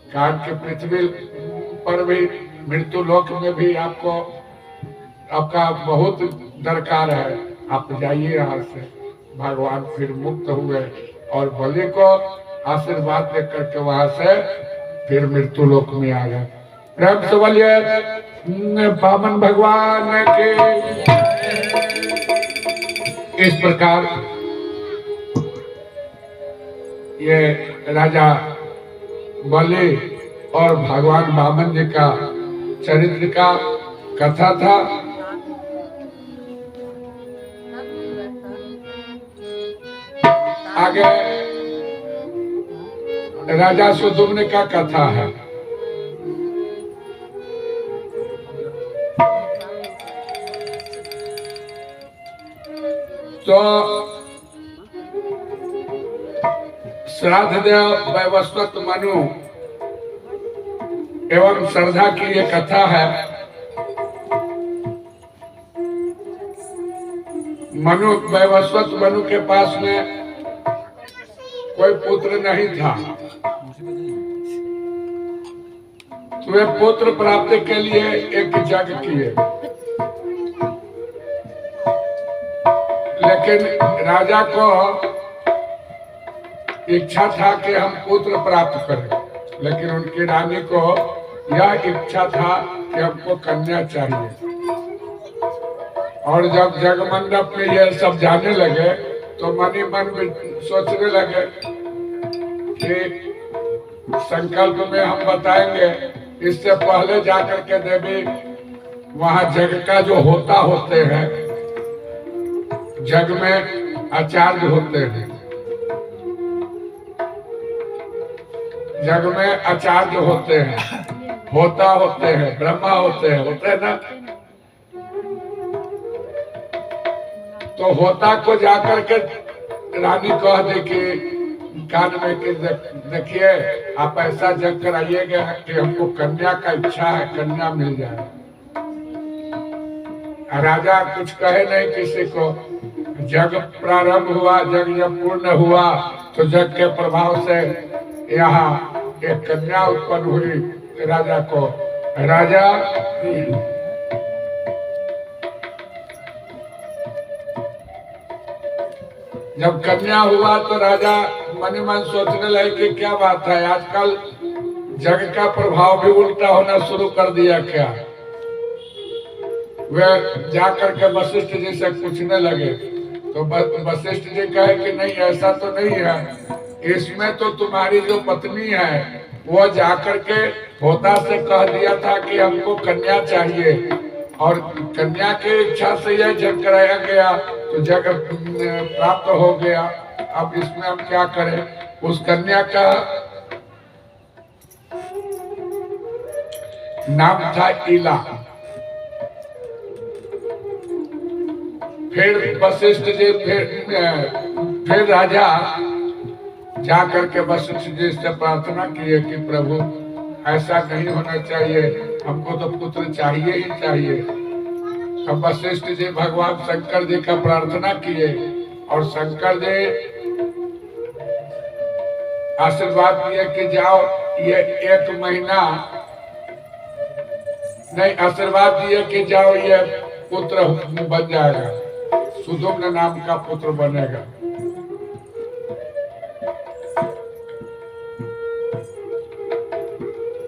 कारण कि पृथ्वी पर भी, मृत्यु लोक में भी आपको आपका बहुत दरकार है, आप जाइए यहाँ से। भगवान फिर मुक्त हुए और बलि को आशीर्वाद दे करके वहां से फिर मृत्यु लोक में आ गए। प्रेम से बोलिए पावन भगवान के। इस प्रकार ये राजा बलि और भगवान वामन जी का चरित्र का कथा था। आगे राजा सुदुम्न का कथा है। तो श्राद्ध देव वैवस्वत मनु एवं श्रद्धा की ये कथा है। मनु, वैवस्वत मनु के पास में कोई पुत्र नहीं था, तो वे पुत्र प्राप्ति के लिए एक यज्ञ किए। लेकिन राजा को इच्छा था कि हम पुत्र प्राप्त करें, लेकिन उनकी रानी को यह इच्छा था कि हमको कन्या चाहिए। और जब जगमंडप में यह सब जाने लगे तो मन ही मन में सोचने लगे कि संकल्प में हम बताएंगे, इससे पहले जाकर के देवी वहां जग का जो होते हैं, जग में आचार्य होते हैं, जग में आचार्य होते हैं, होते हैं, ब्रह्मा होते हैं ना। तो होता को जाकर के रानी कह दे कि कान में कि देखिए आप ऐसा जग कराइएगा कि हमको कन्या का इच्छा है, कन्या मिल जाए। राजा कुछ कहे नहीं किसी को। जग प्रारंभ हुआ, जग जब पूर्ण हुआ तो जग के प्रभाव से यहाँ एक कन्या उत्पन्न हुई राजा को। राजा जब कन्या हुआ तो राजा मन ही मन सोचने लगे कि क्या बात है, आजकल जग का प्रभाव भी उल्टा होना शुरू कर दिया क्या। वे जाकर के वशिष्ठ जी से पूछने लगे तो वशिष्ठ जी कहे कि नहीं ऐसा तो नहीं है, इसमें तो तुम्हारी जो पत्नी है वो जाकर के होता से कह दिया था कि हमको कन्या चाहिए और कन्या की इच्छा से यह जग कराया गया तो जग प्राप्त हो गया। अब इसमें हम क्या करें। उस कन्या का नाम था इला। फिर वशिष्ठ जी फिर राजा जाकर के वशिष्ठ जी से प्रार्थना किए कि प्रभु ऐसा नहीं होना चाहिए, हमको तो पुत्र चाहिए ही चाहिए। तब वशिष्ठ जी भगवान शंकर जी का प्रार्थना किए और शंकर जी आशीर्वाद दिए कि जाओ ये 1 महीना नहीं, आशीर्वाद दिए कि जाओ ये पुत्र बन जाएगा, सुदुम्न नाम का पुत्र बनेगा।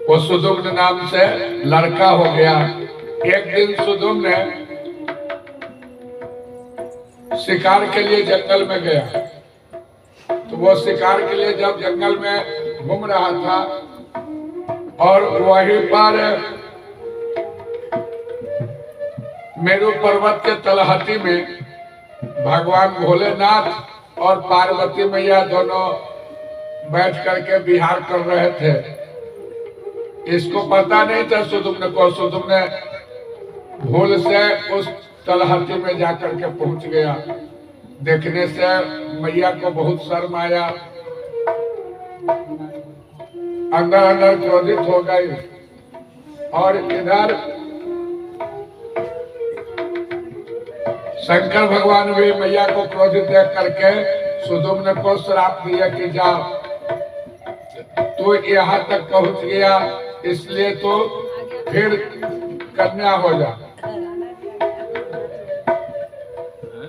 वो सुदुम्न नाम से लड़का हो गया। एक दिन सुदुम्न शिकार के लिए जंगल में गया, तो वो शिकार के लिए जब जंगल में घूम रहा था और वहीं पर मेरू पर्वत के तलहटी में भगवान भोलेनाथ और पार्वती मैया दोनों बैठ करके विहार कर रहे थे। इसको पता नहीं था सुदुम्न को। सुदुम्न भूल से उस तलहटी में जाकर के पहुंच गया। देखने से मैया को बहुत शर्म आया, अंदर अंदर क्रोधित हो गई और इधर शंकर भगवान भी मैया को क्रोधित देख करके सुदुम्न को श्राप दिया कि जा तू यहाँ तक पहुंच गया, इसलिए तो फिर कन्या हो जा।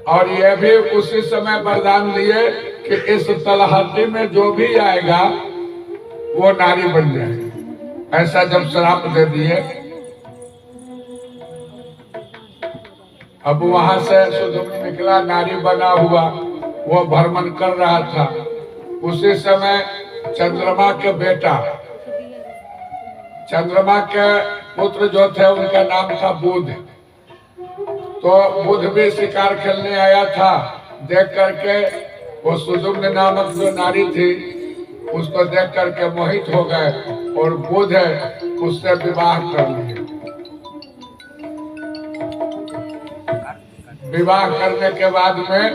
और यह भी उसी समय वरदान दिए कि इस तलहटी में जो भी आएगा वो नारी बन जाएगा। ऐसा जब श्राप दे दिए, अब वहां से सुदुम्न निकला, नारी बना हुआ, वो भ्रमण कर रहा था। उसी समय चंद्रमा के बेटा, चंद्रमा के पुत्र जो थे उनका नाम था बुध। तो बुध भी शिकार खेलने आया था। देख करके वो सुदुम्न नामक जो नारी थी उसको देख करके मोहित हो गए और बुध उससे विवाह कर लिए। विवाह करने के बाद में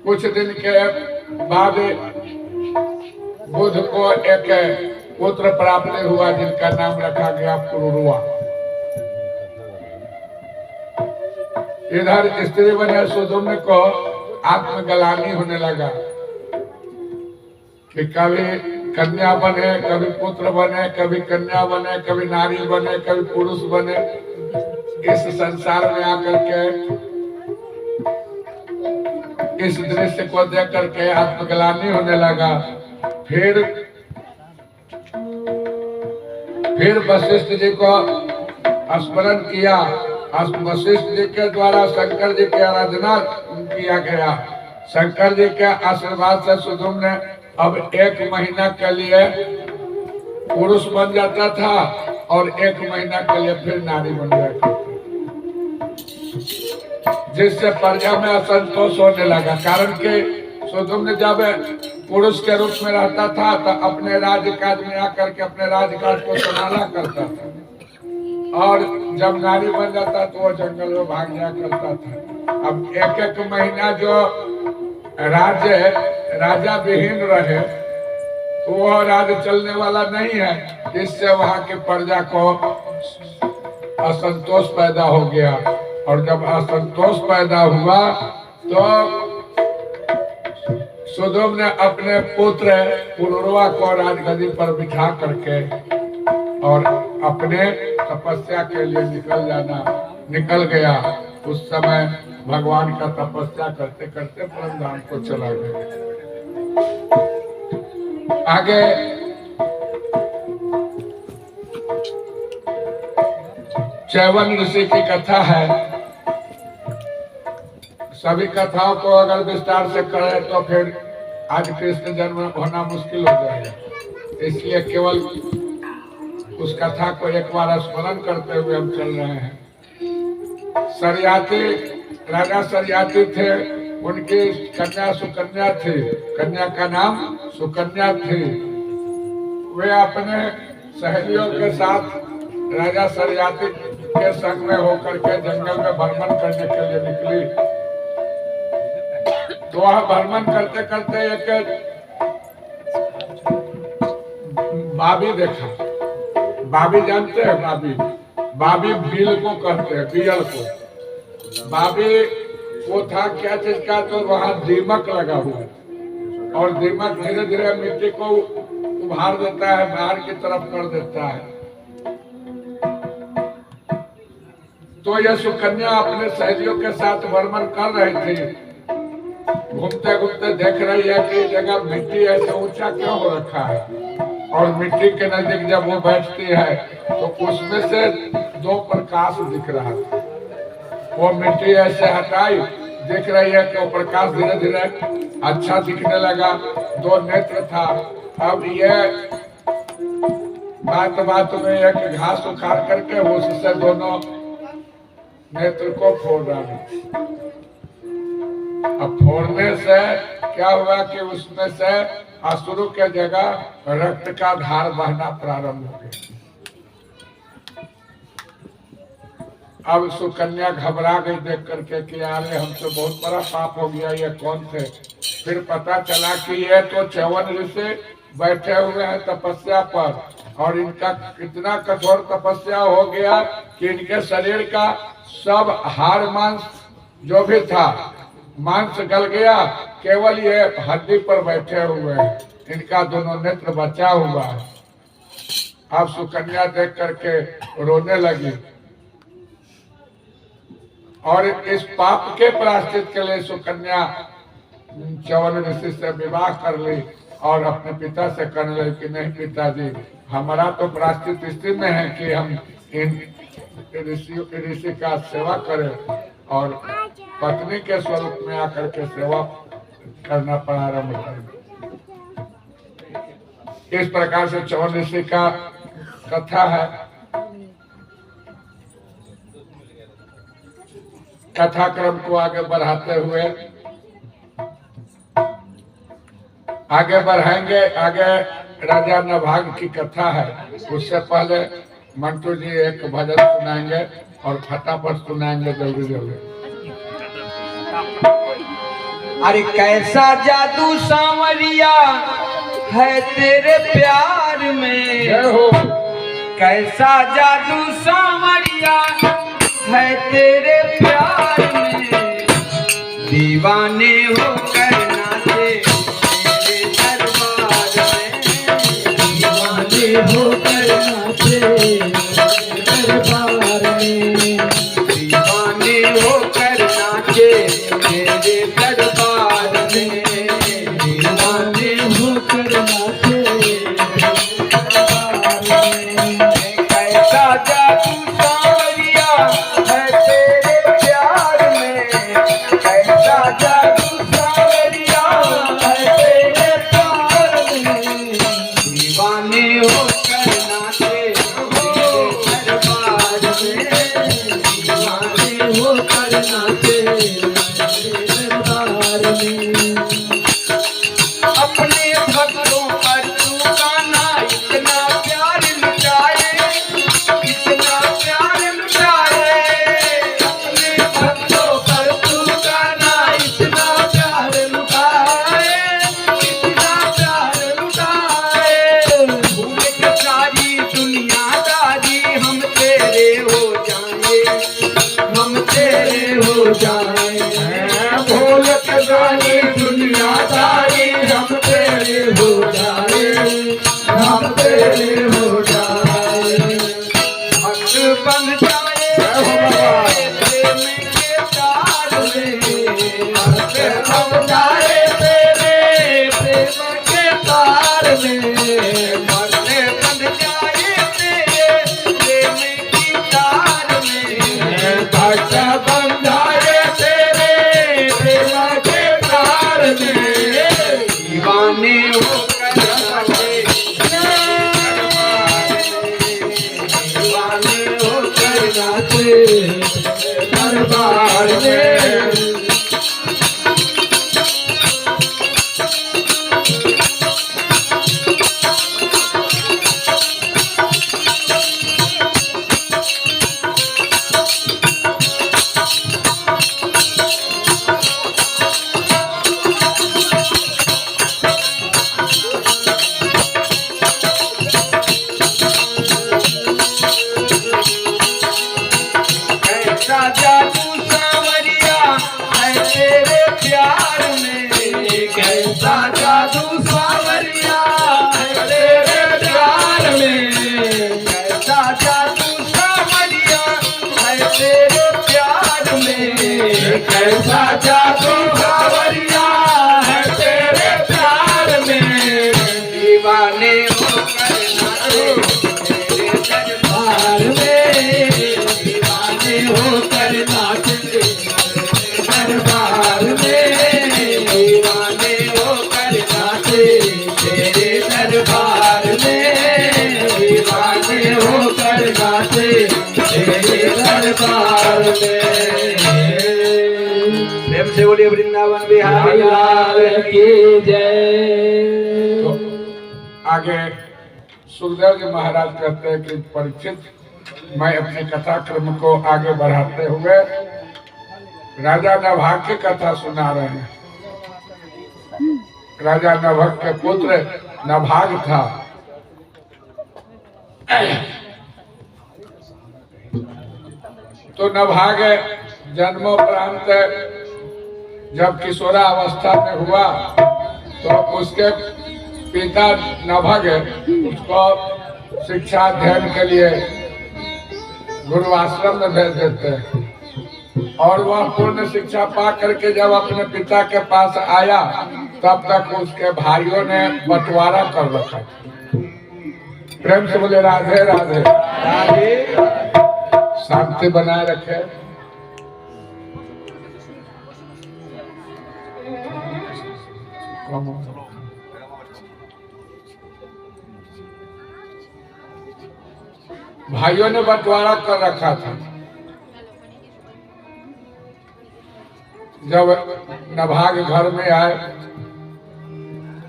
कुछ दिन के बाद बुध को एक पुत्र प्राप्त हुआ जिनका नाम रखा गया पुरुरवा। इधर स्त्री बने सुदुम्न को आत्मग्लानि होने लगा कि कभी कन्या बने, कभी पुत्र बने, कभी कन्या बने, कभी नारी बने, कभी पुरुष बने। इस संसार में आकर के इस दृश्य को देख करके आत्मग्लानि होने लगा। फिर फिर वशिष्ठ जी को स्मरण किया। वशिष्ठ जी के द्वारा शंकर जी की आराधना किया गया। शंकर जी के आशीर्वाद से सुधुम्न ने अब 1 महीना के लिए पुरुष बन जाता था और 1 महीना के लिए फिर नारी बन जाता था, जिससे प्रजा में असंतोष होने लगा। कारण कि सुधुम्न जब पुरुष के रूप में रहता था तो अपने राज्यकाज में आकर के अपने राज्यकाज को संभाला करता था, और जब नारी बन जाता तो वो जंगल में भाग जाया करता था। अब 1 महीना जो राजा विहीन रहे तो वह राज्य चलने वाला नहीं है, इससे वहां की प्रजा को असंतोष पैदा हो गया। और जब असंतोष पैदा हुआ तो सुधुम्न ने अपने पुत्र पुरुरवा को राजगद्दी पर बिठा करके और अपने तपस्या के लिए निकल गया। उस समय भगवान का तपस्या करते करते परमधाम को चला गया। आगे चैवन ऋषि की कथा है। सभी कथाओं को अगर विस्तार से करें तो फिर आज कृष्ण जन्म होना मुश्किल हो जाएगा, इसलिए केवल उस कथा को एक बार स्मरण करते हुए हम चल रहे हैं। सरियाती राजा सरियाती थे, उनकी कन्या सुकन्या थी। कन्या का नाम सुकन्या थी। वे अपने सहेलियों के साथ राजा सरियाती के संग में होकर के जंगल में भ्रमण करने के लिए निकली। तो वह भ्रमण करते करते एक बाबी देखा। बाबी जानते हैं? बाबी बिल को कहते हैं, बियल को। बाबी वो था क्या चीज का, तो वहां दीमक लगा हुआ, और दीमक धीरे धीरे मिट्टी को उभार देता है, बाहर की तरफ कर देता है। तो यह सुकन्या अपने सहेलियों के साथ भ्रमण कर रही थी। घूमते घूमते देख रही है कि जगह मिट्टी ऐसे ऊंचा क्यों हो रखा है, और मिट्टी के नजदीक जब वो बैठती है तो उसमें से 2 प्रकाश दिख रहा था। वो मिट्टी ऐसे हटाई, दिख रही है कि वो प्रकाश धीरे धीरे अच्छा दिखने लगा। 2 नेत्र था। अब ये बात में एक घास उखाड़ करके उससे दोनों नेत्र को फोड़ डाली। अब फोड़ने से क्या हुआ कि उसमें से असुरों के जगह रक्त का धार बहना प्रारंभ हो गया। अब सुकन्या घबरा गई देख करके कि यार हमसे बहुत बड़ा पाप हो गया, ये कौन थे। फिर पता चला कि ये तो च्यवन ऋषि बैठे हुए हैं तपस्या पर, और इनका कितना कठोर तपस्या हो गया कि इनके शरीर का सब हाड़ मांस जो भी था मांस गल गया, केवल ये हड्डी पर बैठे हुए हैं। इनका दोनों नेत्र बचा हुआ है। अब सुकन्या देख करके रोने लगी, और इस पाप के प्रायश्चित के लिए सुकन्या च्यवन ऋषि से विवाह कर ली, और अपने पिता से कहने लगी कि नहीं पिताजी, हमारा तो प्रायश्चित इसी में है कि हम इन ऋषि का सेवा करें, और पत्नी के स्वरूप में आकर के सेवा करना प्रारंभ करें। इस प्रकार से च्यवन ऋषि का कथा है। कथा क्रम को आगे बढ़ाते हुए आगे बढ़ाएंगे। आगे राजा नभाग की कथा है। उससे पहले मंटू जी एक भजन सुनाएंगे और फटाफट सुनाएंगे जल्दी जल्दी। अरे कैसा जादू सांवरिया है तेरे प्यार में, जय हो। कैसा जादू सांवरिया है तेरे प्यार में, दीवाने होकर नाचे तेरे दरबार में, दीवाने होकर नाचे दरबार में, दीवाने होकर नाचे तेरे दरबार में, दीवाने होकर नाचे दरबार में। ऐसा जादू सावरिया है तेरे प्यार में, दीवाने होकर नाचे तेरे दरबार में, दीवाने होकर नाचे तेरे दरबार में, दीवाने होकर नाचे तेरे दरबार में, दीवाने होकर नाचे तेरे दरबार में। प्रेम से बोलिए वृंदावन बिहारी लाल की जय। तो आगे सुखदेव जी महाराज कहते हैं कि परीक्षित, मैं अपनी कथा क्रम को आगे बढ़ाते हुए राजा नभाग की कथा सुना रहे हैं। राजा नभग के पुत्र नभाग था। तो नभाग जन्मोपरांत जब किशोरावस्था में हुआ तो उसके पिता नभग उसको शिक्षा अध्ययन के लिए गुरु आश्रम में भेज देते हैं, और वह पूर्ण शिक्षा पा करके जब अपने पिता के पास आया तब तक उसके भाइयों ने बंटवारा कर रखा। प्रेम से बोले राधे राधे। राधे शांति बनाए रखे। भाइयों ने बंटवारा कर रखा था। जब नभाग घर में आए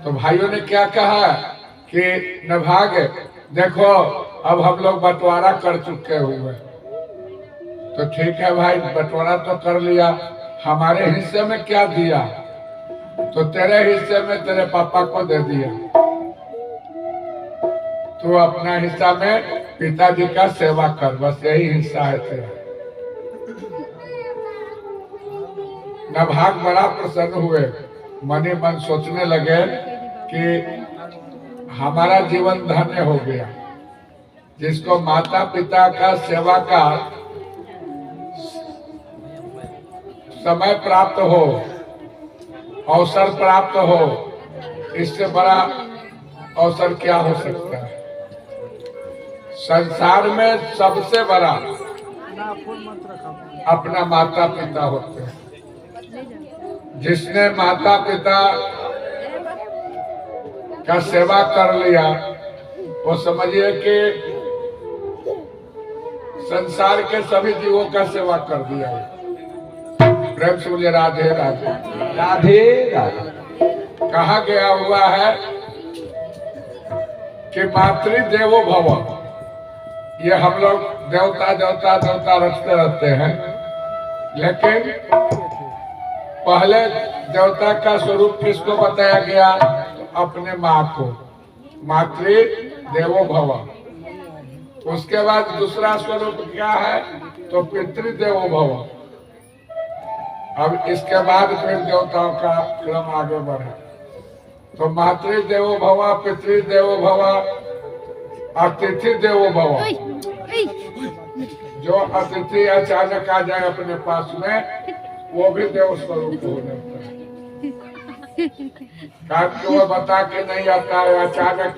तो भाइयों ने क्या कहा कि नभाग देखो अब हम लोग बंटवारा कर चुके हुए, तो ठीक है भाई बंटवारा तो कर लिया, हमारे हिस्से में क्या दिया? तो तेरे हिस्से में तेरे पापा को दे दिया, तो अपना हिस्सा में पिताजी का सेवा कर, बस यही हिस्सा है तेरा। नभाग बड़ा प्रसन्न हुए, मने मन सोचने लगे कि हमारा जीवन धन्य हो गया, जिसको माता पिता का सेवा का समय प्राप्त हो, अवसर प्राप्त हो, इससे बड़ा अवसर क्या हो सकता है? संसार में सबसे बड़ा अपना माता पिता होते हैं। जिसने माता पिता का सेवा कर लिया वो समझिए कि संसार के सभी जीवों का सेवा कर दिया। प्रेम से बोलिए राधे राधे। राधे राधे। कहा गया हुआ है कि मातृदेवो भव, ये हम लोग देवता देवता देवता रखते रहते हैं, लेकिन पहले देवता का स्वरूप किसको बताया गया? तो अपने माँ को, मातृ देवो भव। उसके बाद दूसरा स्वरूप क्या है? तो पितृदेवो भव। अब इसके बाद फिर देवताओं का क्रम आगे बढ़ा। तो मातृ देवो भव, पितृदेवो भव, अतिथि देवो भव। जो अतिथि अचानक आ जाए अपने पास में वो भी देव स्वरूप हो जाता है। कारण वो बता के नहीं आता है, अचानक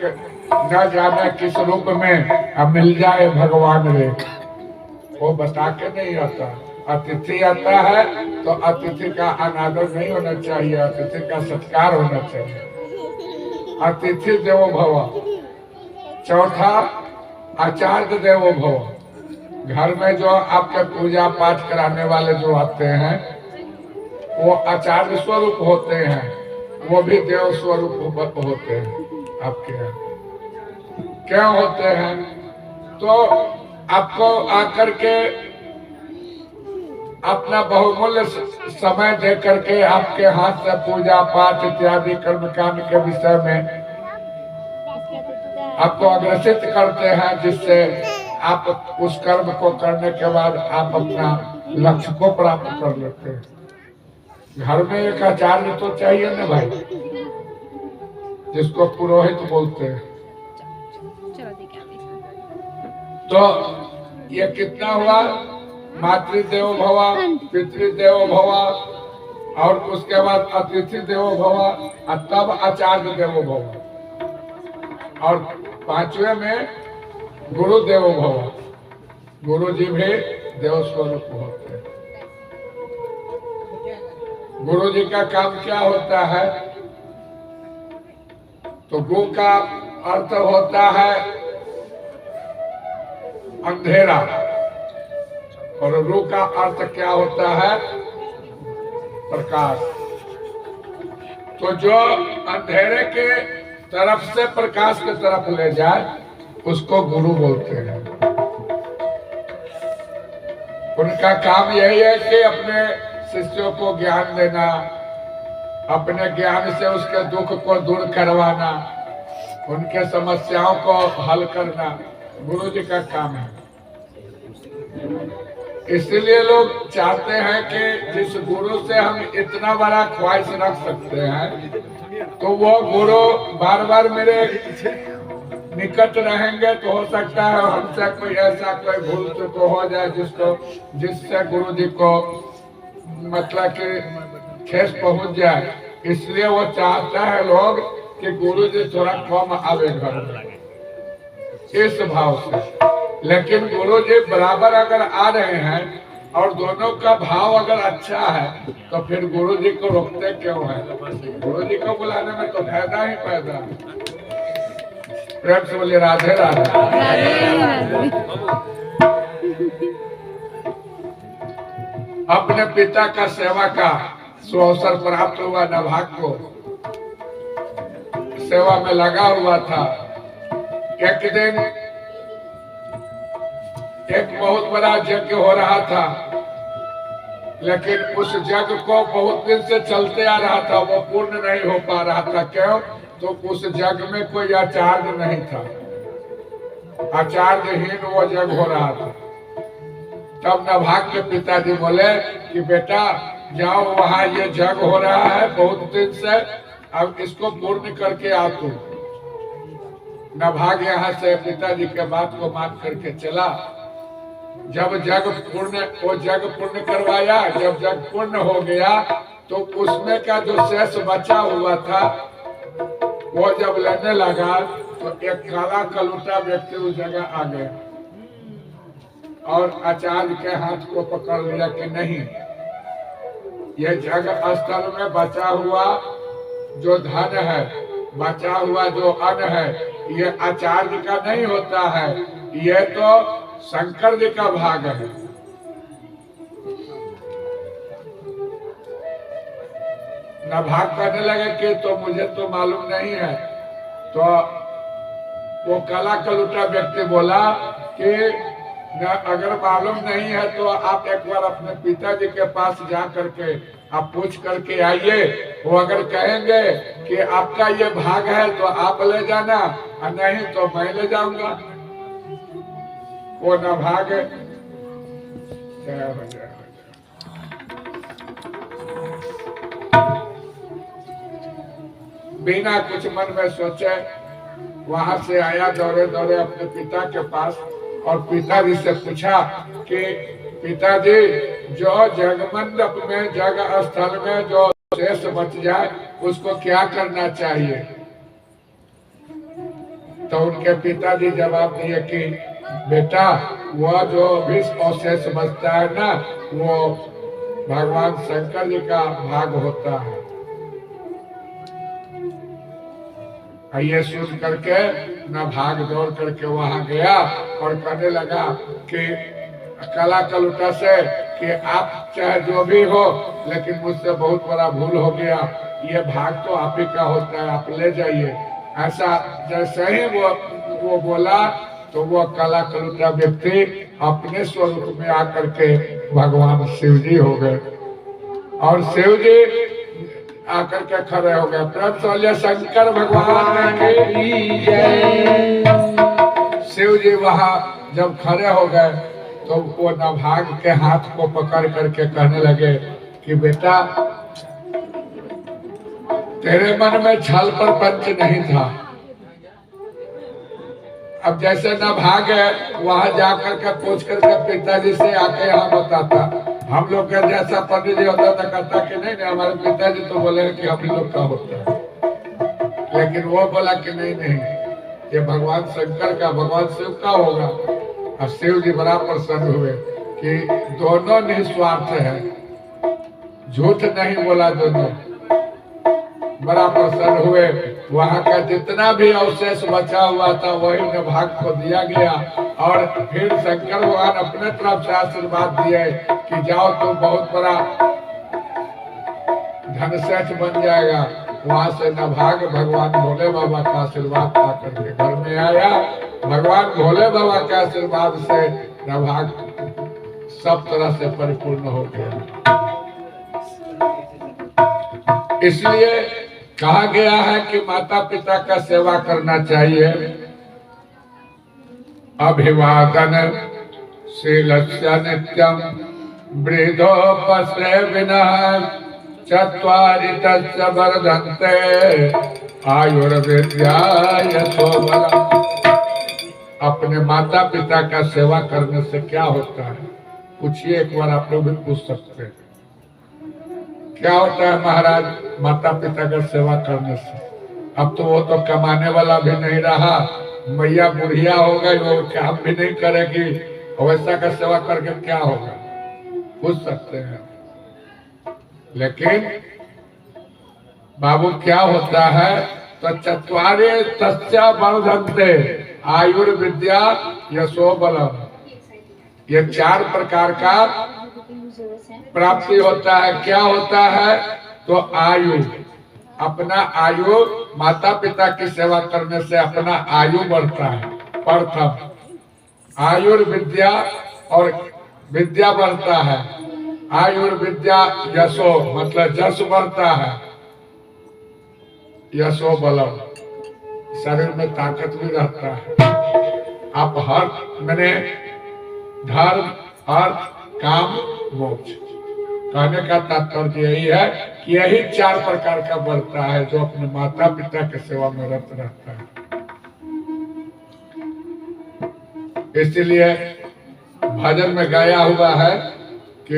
न जाने किस रूप में अब मिल जाए भगवान रे, वो बता के नहीं आता। अतिथि आता है तो अतिथि का अनादर नहीं होना चाहिए, अतिथि का सत्कार होना चाहिए। अतिथि देवो भव। चौथा आचार्य देवो भव। घर में जो आपके पूजा पाठ कराने वाले जो आते हैं वो आचार्य स्वरूप होते हैं, वो भी देव स्वरूप होते हैं आपके यहाँ। क्या होते हैं? तो आपको आकर के अपना बहुमूल्य समय दे करके आपके हाथ से पूजा पाठ इत्यादि कर्मकांड के विषय में आपको अग्रसित करते हैं, जिससे आप उस कर्म को करने के बाद आप अपना लक्ष्य को प्राप्त कर लेते हैं। घर में एक आचार्य तो चाहिए ना भाई, जिसको पुरोहित बोलते हैं। तो ये कितना हुआ? मातृदेवो भव, पितृदेवो भव, और उसके बाद अतिथि देवो भव और तब आचार्य देवो भव, और पांचवे में गुरु देवो भव। गुरु जी भी देव स्वरूप होते हैं। गुरु जी का काम क्या होता है? तो गु का अर्थ होता है अंधेरा, और रू का अर्थ क्या होता है? प्रकाश। तो जो अंधेरे के तरफ से प्रकाश की तरफ ले जाए उसको गुरु बोलते हैं। उनका काम यही है कि अपने शिष्यों को ज्ञान देना, अपने ज्ञान से उसके दुख को दूर करवाना, उनके समस्याओं को हल करना गुरु जी का काम है। इसलिए लोग चाहते हैं कि जिस गुरु से हम इतना बड़ा ख्वाहिश रख सकते हैं, तो वो गुरु बार बार मेरे निकट रहेंगे तो हो सकता है हमसे कोई ऐसा कोई भूल चूक हो जाए जिससे गुरु जी को मतलब कि ठेस पहुंच जाए। इसलिए वो चाहता है लोग कि गुरु जी थोड़ा कम आवे घर में, इस भाव से। लेकिन गुरु जी बराबर अगर आ रहे हैं और दोनों का भाव अगर अच्छा है तो फिर गुरु जी को रोकते क्यों है? गुरु जी को बुलाने में तो फायदा ही फायदा है। प्रेम से बोलिए राधे राधे। अपने पिता का सेवा का सुअवसर प्राप्त हुआ। नभाग को सेवा में लगा हुआ था। एक दिन एक बहुत बड़ा यज्ञ हो रहा था, लेकिन उस यज्ञ को बहुत दिन से चलते आ रहा था, वो पूर्ण नहीं हो पा रहा था। क्यों? तो उस यज्ञ में कोई आचार्य नहीं था, आचार्यहीन वो यज्ञ हो रहा था। तब नभाग के पिताजी बोले कि बेटा जाओ, वहां ये यज्ञ हो रहा है बहुत दिन से, अब इसको पूर्ण करके आ तू। नभाग यहाँ से पिताजी के बात को मान करके चला। जब जग पूर्ण करवाया, जब जग पूर्ण हो गया तो उसमें का जो शेष बचा हुआ था वो जब लेने लगा तो एक काला कलूटा व्यक्ति उस जगह आ गया और आचार्य के हाथ को पकड़ लिया कि नहीं, यह जग स्थल में बचा हुआ जो धन है, बचा हुआ जो अन्न है, ये आचार्य का नहीं होता है, ये तो शंकर जी का भाग है। नभाग कहने लगे कि तो मुझे तो मालूम नहीं है। तो वो काला कलूटा व्यक्ति बोला कि अगर मालूम नहीं है तो आप एक बार अपने पिताजी के पास जा करके आप पूछ करके आइए। वो अगर कहेंगे कि आपका ये भाग है तो आप ले जाना, और नहीं तो मैं ले जाऊंगा। वो नभाग बिना कुछ मन में सोचे वहां से आया दौड़े दौड़े अपने पिता के पास, और पिताजी से पूछा कि पिताजी जो जगमंडप में, जग स्थल में जो शेष बच जाए उसको क्या करना चाहिए? तो उनके पिताजी जवाब दिए कि बेटा वह जो भी अवशेष बचता है ना, वो भगवान शंकर जी का भाग होता है। ये सुन करके नभाग दौड़ करके वहां गया और कहने लगा कि काला कलूटा से कि आप चाहे जो भी हो, लेकिन मुझसे बहुत बड़ा भूल हो गया, ये भाग तो आप ही का होता है, आप ले जाइए। ऐसा जैसे ही वो बोला तो वो काला कलूटा व्यक्ति अपने स्वरूप में आकर के भगवान शिव जी हो गए, और शिव जी आकर के खड़े हो गए। प्रेम से शंकर भगवान की जय। शिव जी वहां जब खड़े हो गए तो वो नभाग के हाथ को पकड़ करके कहने लगे कि बेटा तेरे मन में छल प्रपंच नहीं था। अब जैसे नभाग वहां जाकर के पूछ करके पिताजी से आके यहाँ बताता हम लोग का जैसा पंडित जी होता था कहता कि नहीं नहीं हमारे पिताजी तो बोले कि हम लोग का होता है, लेकिन वो बोला कि नहीं नहीं ये भगवान शंकर का भगवान शिव का होगा। और शिव जी बड़ा प्रसन्न हुए कि दोनों निस्वार्थ है, झूठ नहीं बोला दोनों, बड़ा प्रसन्न हुए। वहां का जितना भी अवशेष बचा हुआ था वही नभाग को दिया गया और फिर शंकर भगवान अपने तरफ से आशीर्वाद दिए कि जाओ तुम बहुत बड़ा धनसेठ बन जाएगा। वहां से नभाग भगवान भोले बाबा का आशीर्वाद पा करके घर में आया। भगवान भोले बाबा के आशीर्वाद से नभाग सब तरह से परिपूर्ण हो गया। इसलिए कहा गया है कि माता पिता का सेवा करना चाहिए। अभिवादन शीलस्य नित्यम वृद्धोपसेविनः चत्वारि तस्य वर्धन्ते आयुर्विद्या यशोबलम्। अपने माता पिता का सेवा करने से क्या होता है पूछिए, एक बार आप लोग भी पूछ सकते हैं। क्या होता है महाराज माता पिता का सेवा करने से? अब तो वो तो कमाने वाला भी नहीं रहा, मैया बुढ़िया हो गई, वो काम भी नहीं करेगी, वैसा का सेवा करके क्या होगा? पूछ सकते हैं। लेकिन बाबू क्या होता है तो चत्वारे तस्या वर्धन्ते आयुर्विद्या यशोबलम, ये 4 प्रकार का प्राप्ति होता है। क्या होता है तो आयु, अपना आयु माता पिता की सेवा करने से अपना आयु बढ़ता है। प्रथम आयुर्विद्या और विद्या बढ़ता है। आयुर्विद्या यशो मतलब जस बढ़ता है। यशो बलम शरीर में ताकत भी रहता है। आप हर मैंने धर्म अर्थ काम मोक्ष कहने का तात्पर्य यही है कि यही 4 प्रकार का बढ़ता है जो अपने माता पिता के सेवा में रत रहता है। इसलिए भजन में गाया हुआ है कि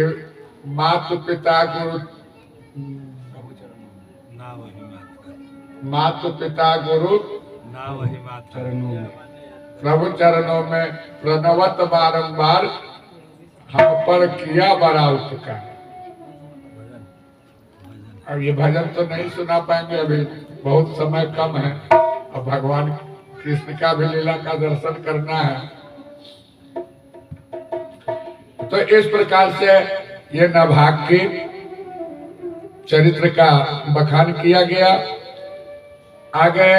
माता पिता गुरु माता पिता गुरु प्रभु चरणों में प्रणवत बारंबार हम पर किया बड़ा उपकार। अब ये भजन तो नहीं सुना पाएंगे, अभी बहुत समय कम है और भगवान कृष्ण का भी लीला का दर्शन करना है। तो इस प्रकार से ये नभाग की चरित्र का बखान किया गया। आगे